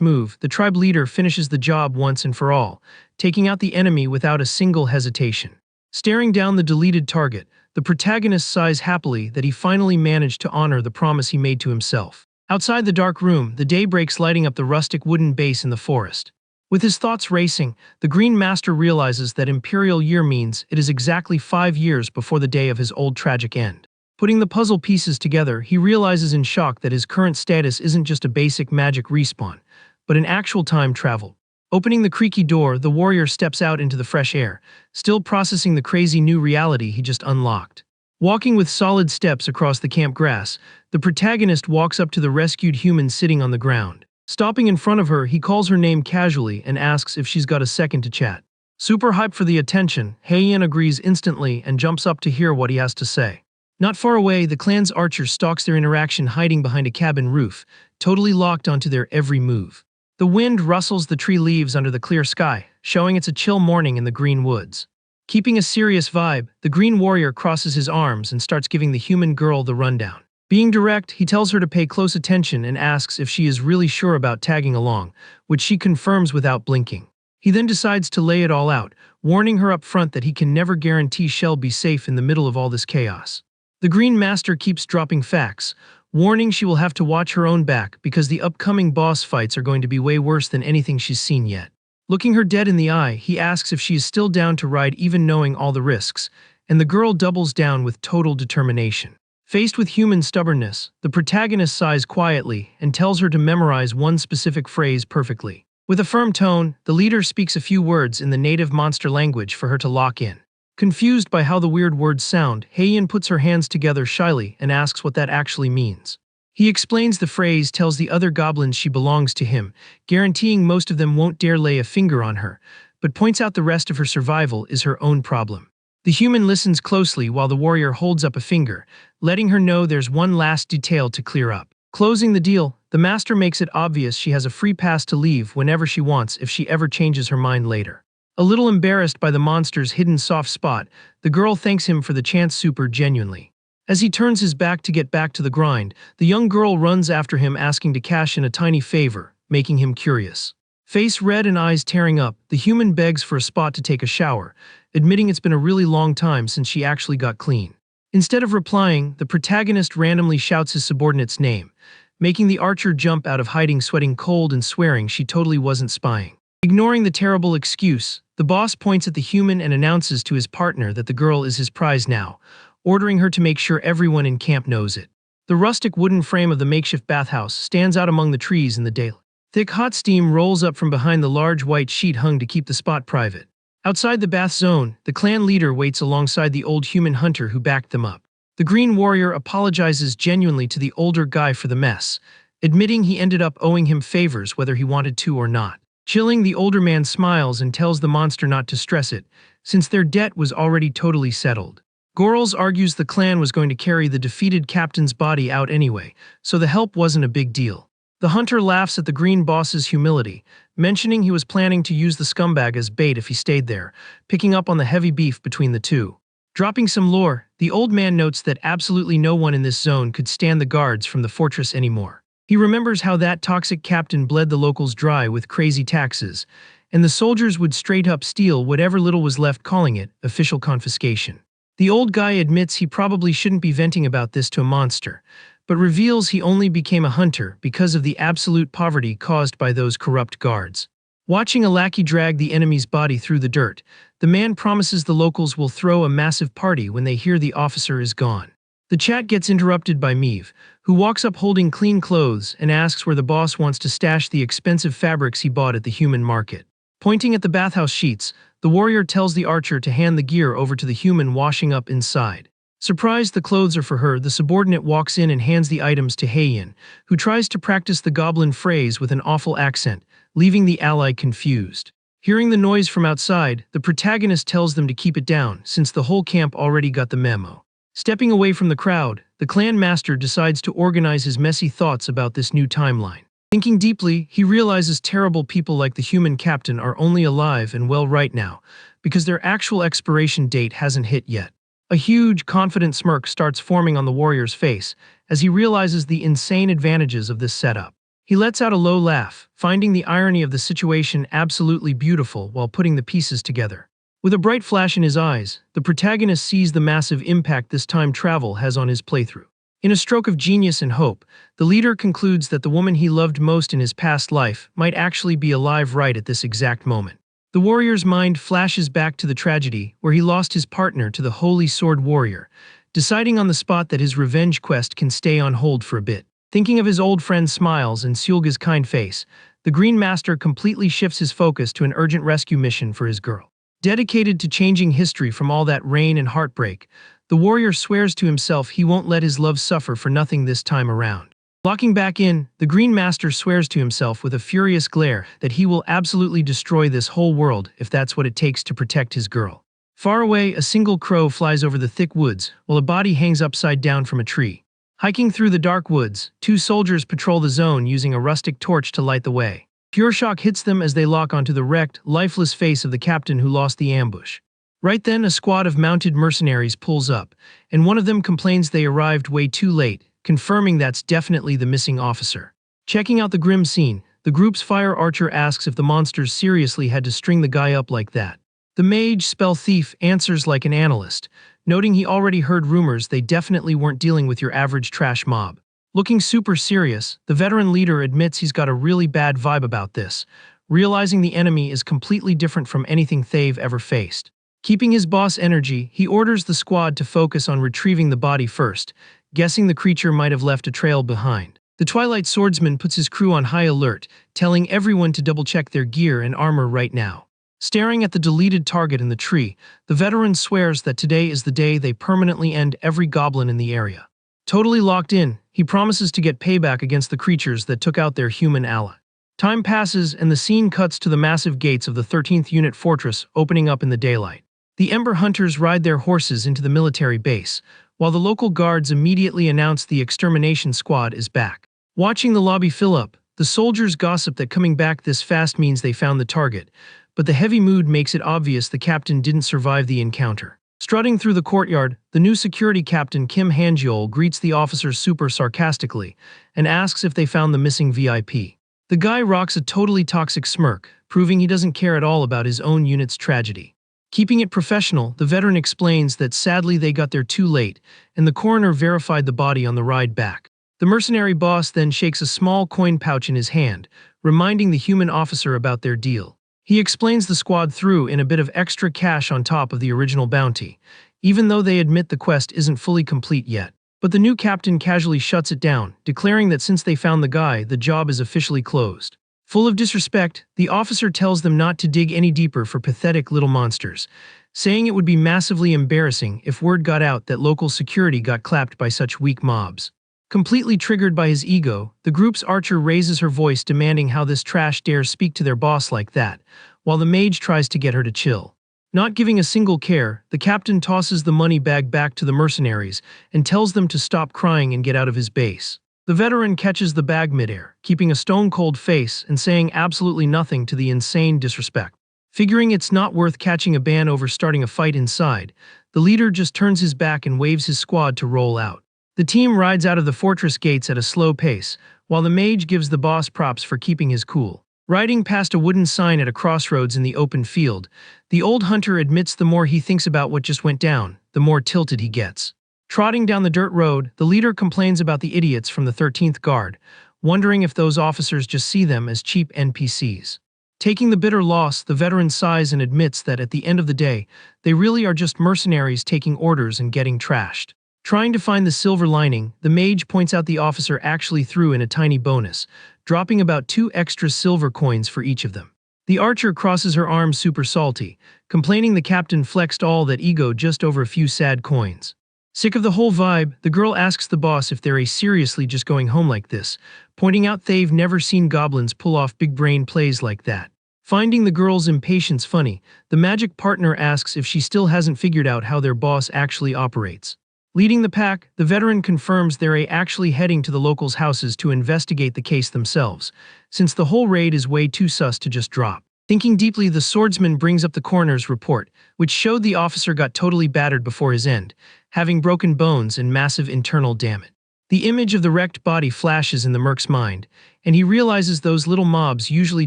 move, the tribe leader finishes the job once and for all, taking out the enemy without a single hesitation. Staring down the deleted target, the protagonist sighs happily that he finally managed to honor the promise he made to himself. Outside the dark room, the day breaks, lighting up the rustic wooden base in the forest. With his thoughts racing, the Green Master realizes that Imperial Year means it is exactly 5 years before the day of his old tragic end. Putting the puzzle pieces together, he realizes in shock that his current status isn't just a basic magic respawn, but an actual time travel. Opening the creaky door, the warrior steps out into the fresh air, still processing the crazy new reality he just unlocked. Walking with solid steps across the camp grass, the protagonist walks up to the rescued human sitting on the ground. Stopping in front of her, he calls her name casually and asks if she's got a second to chat. Super hyped for the attention, Heian agrees instantly and jumps up to hear what he has to say. Not far away, the clan's archer stalks their interaction, hiding behind a cabin roof, totally locked onto their every move. The wind rustles the tree leaves under the clear sky, showing it's a chill morning in the green woods. Keeping a serious vibe, the green warrior crosses his arms and starts giving the human girl the rundown. Being direct, he tells her to pay close attention and asks if she is really sure about tagging along, which she confirms without blinking. He then decides to lay it all out, warning her up front that he can never guarantee she'll be safe in the middle of all this chaos. The Green Master keeps dropping facts, warning she will have to watch her own back because the upcoming boss fights are going to be way worse than anything she's seen yet. Looking her dead in the eye, he asks if she is still down to ride even knowing all the risks, and the girl doubles down with total determination. Faced with human stubbornness, the protagonist sighs quietly and tells her to memorize one specific phrase perfectly. With a firm tone, the leader speaks a few words in the native monster language for her to lock in. Confused by how the weird words sound, Heian puts her hands together shyly and asks what that actually means. He explains the phrase, tells the other goblins she belongs to him, guaranteeing most of them won't dare lay a finger on her, but points out the rest of her survival is her own problem. The human listens closely while the warrior holds up a finger, letting her know there's one last detail to clear up. Closing the deal, the master makes it obvious she has a free pass to leave whenever she wants if she ever changes her mind later. A little embarrassed by the monster's hidden soft spot, the girl thanks him for the chance super genuinely. As he turns his back to get back to the grind, the young girl runs after him asking to cash in a tiny favor, making him curious. Face red and eyes tearing up, the human begs for a spot to take a shower, admitting it's been a really long time since she actually got clean. Instead of replying, the protagonist randomly shouts his subordinate's name, making the archer jump out of hiding, sweating cold and swearing she totally wasn't spying. Ignoring the terrible excuse, the boss points at the human and announces to his partner that the girl is his prize now, ordering her to make sure everyone in camp knows it. The rustic wooden frame of the makeshift bathhouse stands out among the trees in the daylight. Thick hot steam rolls up from behind the large white sheet hung to keep the spot private. Outside the bath zone, the clan leader waits alongside the old human hunter who backed them up. The green warrior apologizes genuinely to the older guy for the mess, admitting he ended up owing him favors whether he wanted to or not. Chilling, the older man smiles and tells the monster not to stress it, since their debt was already totally settled. Gorls argues the clan was going to carry the defeated captain's body out anyway, so the help wasn't a big deal. The hunter laughs at the green boss's humility, mentioning he was planning to use the scumbag as bait if he stayed there, picking up on the heavy beef between the two. Dropping some lore, the old man notes that absolutely no one in this zone could stand the guards from the fortress anymore. He remembers how that toxic captain bled the locals dry with crazy taxes, and the soldiers would straight up steal whatever little was left, calling it official confiscation. The old guy admits he probably shouldn't be venting about this to a monster, but reveals he only became a hunter because of the absolute poverty caused by those corrupt guards. Watching a lackey drag the enemy's body through the dirt, the man promises the locals will throw a massive party when they hear the officer is gone. The chat gets interrupted by Meave, who walks up holding clean clothes and asks where the boss wants to stash the expensive fabrics he bought at the human market. Pointing at the bathhouse sheets, the warrior tells the archer to hand the gear over to the human washing up inside. Surprised the clothes are for her, the subordinate walks in and hands the items to Heian, who tries to practice the goblin phrase with an awful accent, leaving the ally confused. Hearing the noise from outside, the protagonist tells them to keep it down, since the whole camp already got the memo. Stepping away from the crowd, the clan master decides to organize his messy thoughts about this new timeline. Thinking deeply, he realizes terrible people like the human captain are only alive and well right now, because their actual expiration date hasn't hit yet. A huge, confident smirk starts forming on the warrior's face as he realizes the insane advantages of this setup. He lets out a low laugh, finding the irony of the situation absolutely beautiful while putting the pieces together. With a bright flash in his eyes, the protagonist sees the massive impact this time travel has on his playthrough. In a stroke of genius and hope, the leader concludes that the woman he loved most in his past life might actually be alive right at this exact moment. The warrior's mind flashes back to the tragedy where he lost his partner to the Holy Sword Warrior, deciding on the spot that his revenge quest can stay on hold for a bit. Thinking of his old friend's smiles and Seulga's kind face, the Green Master completely shifts his focus to an urgent rescue mission for his girl. Dedicated to changing history from all that rain and heartbreak, the warrior swears to himself he won't let his love suffer for nothing this time around. Locking back in, the Green Master swears to himself with a furious glare that he will absolutely destroy this whole world if that's what it takes to protect his girl. Far away, a single crow flies over the thick woods, while a body hangs upside down from a tree. Hiking through the dark woods, two soldiers patrol the zone using a rustic torch to light the way. Pure shock hits them as they lock onto the wrecked, lifeless face of the captain who lost the ambush. Right then, a squad of mounted mercenaries pulls up, and one of them complains they arrived way too late, confirming that's definitely the missing officer. Checking out the grim scene, the group's fire archer asks if the monsters seriously had to string the guy up like that. The mage spell thief answers like an analyst, noting he already heard rumors they definitely weren't dealing with your average trash mob. Looking super serious, the veteran leader admits he's got a really bad vibe about this, realizing the enemy is completely different from anything they've ever faced. Keeping his boss energy, he orders the squad to focus on retrieving the body first, guessing the creature might have left a trail behind. The Twilight Swordsman puts his crew on high alert, telling everyone to double-check their gear and armor right now. Staring at the deleted target in the tree, the veteran swears that today is the day they permanently end every goblin in the area. Totally locked in, he promises to get payback against the creatures that took out their human ally. Time passes and the scene cuts to the massive gates of the 13th Unit Fortress opening up in the daylight. The Ember Hunters ride their horses into the military base, while the local guards immediately announce the extermination squad is back. Watching the lobby fill up, the soldiers gossip that coming back this fast means they found the target, but the heavy mood makes it obvious the captain didn't survive the encounter. Strutting through the courtyard, the new security captain Kim Hanjeol greets the officers super sarcastically and asks if they found the missing VIP. The guy rocks a totally toxic smirk, proving he doesn't care at all about his own unit's tragedy. Keeping it professional, the veteran explains that sadly they got there too late, and the coroner verified the body on the ride back. The mercenary boss then shakes a small coin pouch in his hand, reminding the human officer about their deal. He explains the squad threw in a bit of extra cash on top of the original bounty, even though they admit the quest isn't fully complete yet. But the new captain casually shuts it down, declaring that since they found the guy, the job is officially closed. Full of disrespect, the officer tells them not to dig any deeper for pathetic little monsters, saying it would be massively embarrassing if word got out that local security got clapped by such weak mobs. Completely triggered by his ego, the group's archer raises her voice demanding how this trash dares speak to their boss like that, while the mage tries to get her to chill. Not giving a single care, the captain tosses the money bag back to the mercenaries and tells them to stop crying and get out of his base. The veteran catches the bag midair, keeping a stone-cold face and saying absolutely nothing to the insane disrespect. Figuring it's not worth catching a ban over starting a fight inside, the leader just turns his back and waves his squad to roll out. The team rides out of the fortress gates at a slow pace, while the mage gives the boss props for keeping his cool. Riding past a wooden sign at a crossroads in the open field, the old hunter admits the more he thinks about what just went down, the more tilted he gets. Trotting down the dirt road, the leader complains about the idiots from the 13th Guard, wondering if those officers just see them as cheap NPCs. Taking the bitter loss, the veteran sighs and admits that at the end of the day, they really are just mercenaries taking orders and getting trashed. Trying to find the silver lining, the mage points out the officer actually threw in a tiny bonus, dropping about 2 extra silver coins for each of them. The archer crosses her arms super salty, complaining the captain flexed all that ego just over a few sad coins. Sick of the whole vibe, the girl asks the boss if they're seriously just going home like this, pointing out they've never seen goblins pull off big brain plays like that. Finding the girl's impatience funny, the magic partner asks if she still hasn't figured out how their boss actually operates. Leading the pack, the veteran confirms they're actually heading to the locals' houses to investigate the case themselves, since the whole raid is way too sus to just drop. Thinking deeply, the swordsman brings up the coroner's report, which showed the officer got totally battered before his end, having broken bones and massive internal damage. The image of the wrecked body flashes in the merc's mind, and he realizes those little mobs usually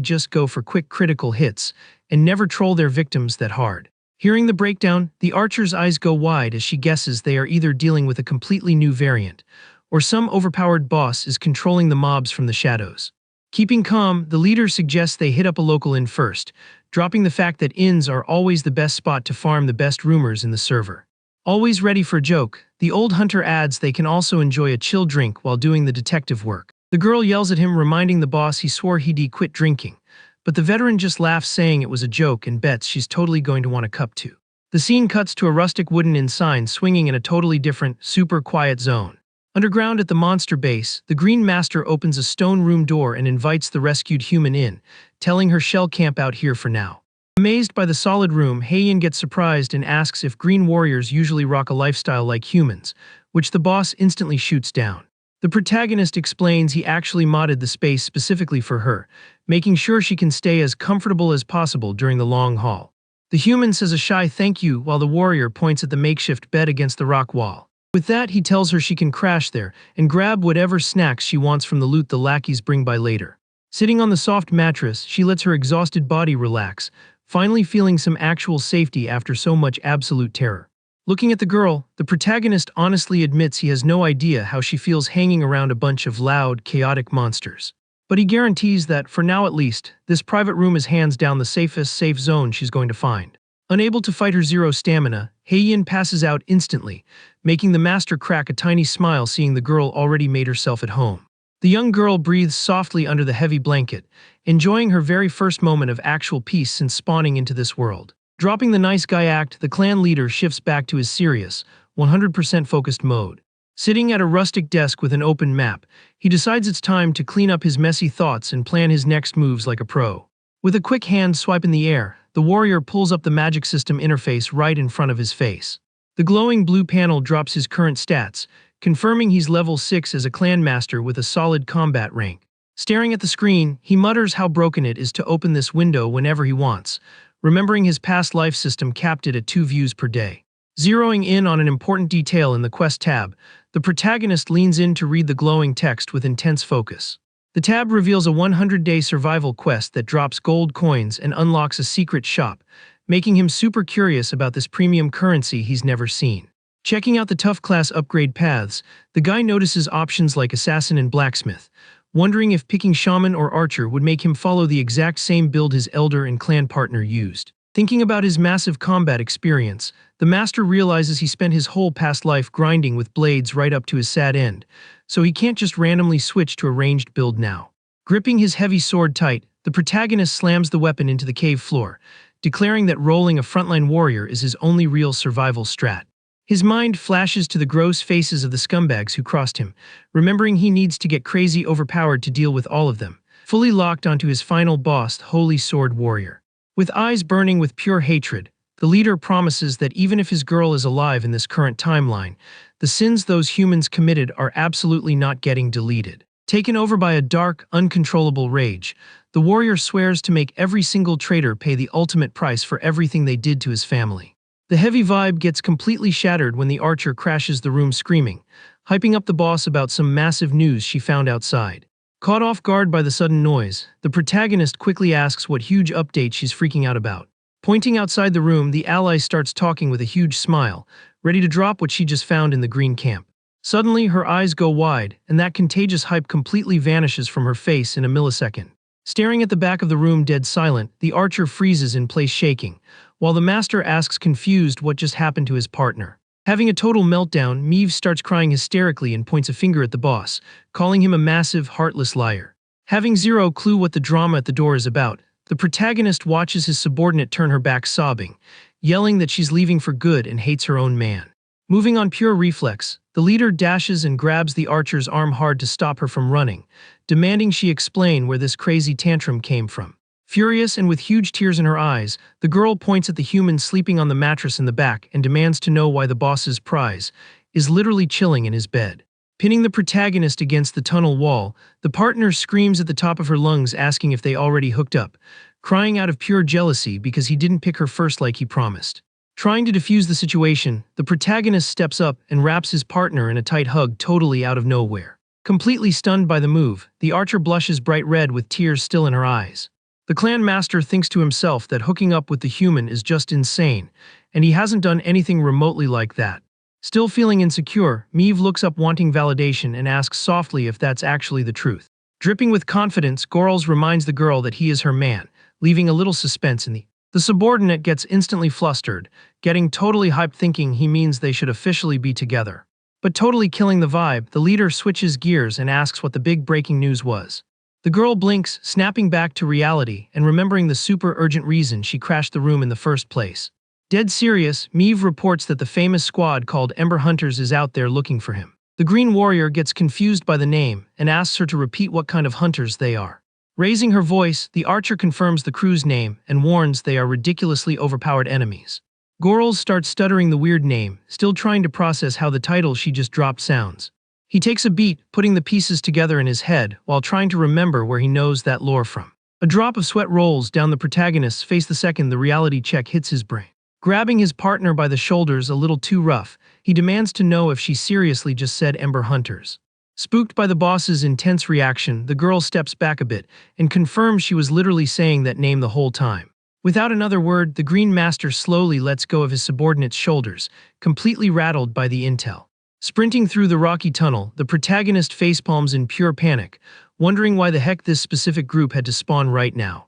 just go for quick critical hits and never troll their victims that hard. Hearing the breakdown, the archer's eyes go wide as she guesses they are either dealing with a completely new variant, or some overpowered boss is controlling the mobs from the shadows. Keeping calm, the leader suggests they hit up a local inn first, dropping the fact that inns are always the best spot to farm the best rumors in the server. Always ready for a joke, the old hunter adds they can also enjoy a chill drink while doing the detective work. The girl yells at him, reminding the boss he swore he'd quit drinking, but the veteran just laughs, saying it was a joke, and bets she's totally going to want a cup too. The scene cuts to a rustic wooden inn sign swinging in a totally different, super quiet zone. Underground at the monster base, the Green Master opens a stone room door and invites the rescued human in, telling her she'll camp out here for now. Amazed by the solid room, Heian gets surprised and asks if green warriors usually rock a lifestyle like humans, which the boss instantly shoots down. The protagonist explains he actually modded the space specifically for her, making sure she can stay as comfortable as possible during the long haul. The human says a shy thank you while the warrior points at the makeshift bed against the rock wall. With that, he tells her she can crash there and grab whatever snacks she wants from the loot the lackeys bring by later. Sitting on the soft mattress, she lets her exhausted body relax, finally feeling some actual safety after so much absolute terror. Looking at the girl, the protagonist honestly admits he has no idea how she feels hanging around a bunch of loud, chaotic monsters. But he guarantees that, for now at least, this private room is hands down the safest safe zone she's going to find. Unable to fight her zero stamina, Heian passes out instantly, making the master crack a tiny smile seeing the girl already made herself at home. The young girl breathes softly under the heavy blanket, enjoying her very first moment of actual peace since spawning into this world. Dropping the nice guy act, the clan leader shifts back to his serious, 100% focused mode. Sitting at a rustic desk with an open map, he decides it's time to clean up his messy thoughts and plan his next moves like a pro. With a quick hand swipe in the air, the warrior pulls up the magic system interface right in front of his face. The glowing blue panel drops his current stats, confirming he's level 6 as a clan master with a solid combat rank. Staring at the screen, he mutters how broken it is to open this window whenever he wants, remembering his past life system capped it at 2 views per day. Zeroing in on an important detail in the quest tab, the protagonist leans in to read the glowing text with intense focus. The tab reveals a 100-day survival quest that drops gold coins and unlocks a secret shop, making him super curious about this premium currency he's never seen. Checking out the tough class upgrade paths, the guy notices options like assassin and blacksmith, wondering if picking shaman or archer would make him follow the exact same build his elder and clan partner used. Thinking about his massive combat experience, the master realizes he spent his whole past life grinding with blades right up to his sad end, so he can't just randomly switch to a ranged build now. Gripping his heavy sword tight, the protagonist slams the weapon into the cave floor, declaring that rolling a frontline warrior is his only real survival strat. His mind flashes to the gross faces of the scumbags who crossed him, remembering he needs to get crazy overpowered to deal with all of them, fully locked onto his final boss, the Holy Sword Warrior. With eyes burning with pure hatred, the leader promises that even if his girl is alive in this current timeline, the sins those humans committed are absolutely not getting deleted. Taken over by a dark, uncontrollable rage, the warrior swears to make every single traitor pay the ultimate price for everything they did to his family. The heavy vibe gets completely shattered when the archer crashes the room screaming, hyping up the boss about some massive news she found outside. Caught off guard by the sudden noise, the protagonist quickly asks what huge update she's freaking out about. Pointing outside the room, the ally starts talking with a huge smile, ready to drop what she just found in the green camp. Suddenly, her eyes go wide, and that contagious hype completely vanishes from her face in a millisecond. Staring at the back of the room dead silent, the archer freezes in place shaking, while the master asks confused what just happened to his partner. Having a total meltdown, Meave starts crying hysterically and points a finger at the boss, calling him a massive, heartless liar. Having zero clue what the drama at the door is about, the protagonist watches his subordinate turn her back sobbing, yelling that she's leaving for good and hates her own man. Moving on pure reflex, the leader dashes and grabs the archer's arm hard to stop her from running, demanding she explain where this crazy tantrum came from. Furious and with huge tears in her eyes, the girl points at the human sleeping on the mattress in the back and demands to know why the boss's prize is literally chilling in his bed. Pinning the protagonist against the tunnel wall, the partner screams at the top of her lungs asking if they already hooked up, crying out of pure jealousy because he didn't pick her first like he promised. Trying to defuse the situation, the protagonist steps up and wraps his partner in a tight hug totally out of nowhere. Completely stunned by the move, the archer blushes bright red with tears still in her eyes. The clan master thinks to himself that hooking up with the human is just insane, and he hasn't done anything remotely like that. Still feeling insecure, Meave looks up wanting validation and asks softly if that's actually the truth. Dripping with confidence, Gorls reminds the girl that he is her man, leaving a little suspense in the subordinate gets instantly flustered, getting totally hyped thinking he means they should officially be together. But totally killing the vibe, the leader switches gears and asks what the big breaking news was. The girl blinks, snapping back to reality and remembering the super urgent reason she crashed the room in the first place. Dead serious, Meave reports that the famous squad called Ember Hunters is out there looking for him. The Green Warrior gets confused by the name and asks her to repeat what kind of hunters they are. Raising her voice, the archer confirms the crew's name and warns they are ridiculously overpowered enemies. Gorls starts stuttering the weird name, still trying to process how the title she just dropped sounds. He takes a beat, putting the pieces together in his head while trying to remember where he knows that lore from. A drop of sweat rolls down the protagonist's face the second the reality check hits his brain. Grabbing his partner by the shoulders a little too rough, he demands to know if she seriously just said Ember Hunters. Spooked by the boss's intense reaction, the girl steps back a bit and confirms she was literally saying that name the whole time. Without another word, the Green Master slowly lets go of his subordinate's shoulders, completely rattled by the intel. Sprinting through the rocky tunnel, the protagonist facepalms in pure panic, wondering why the heck this specific group had to spawn right now.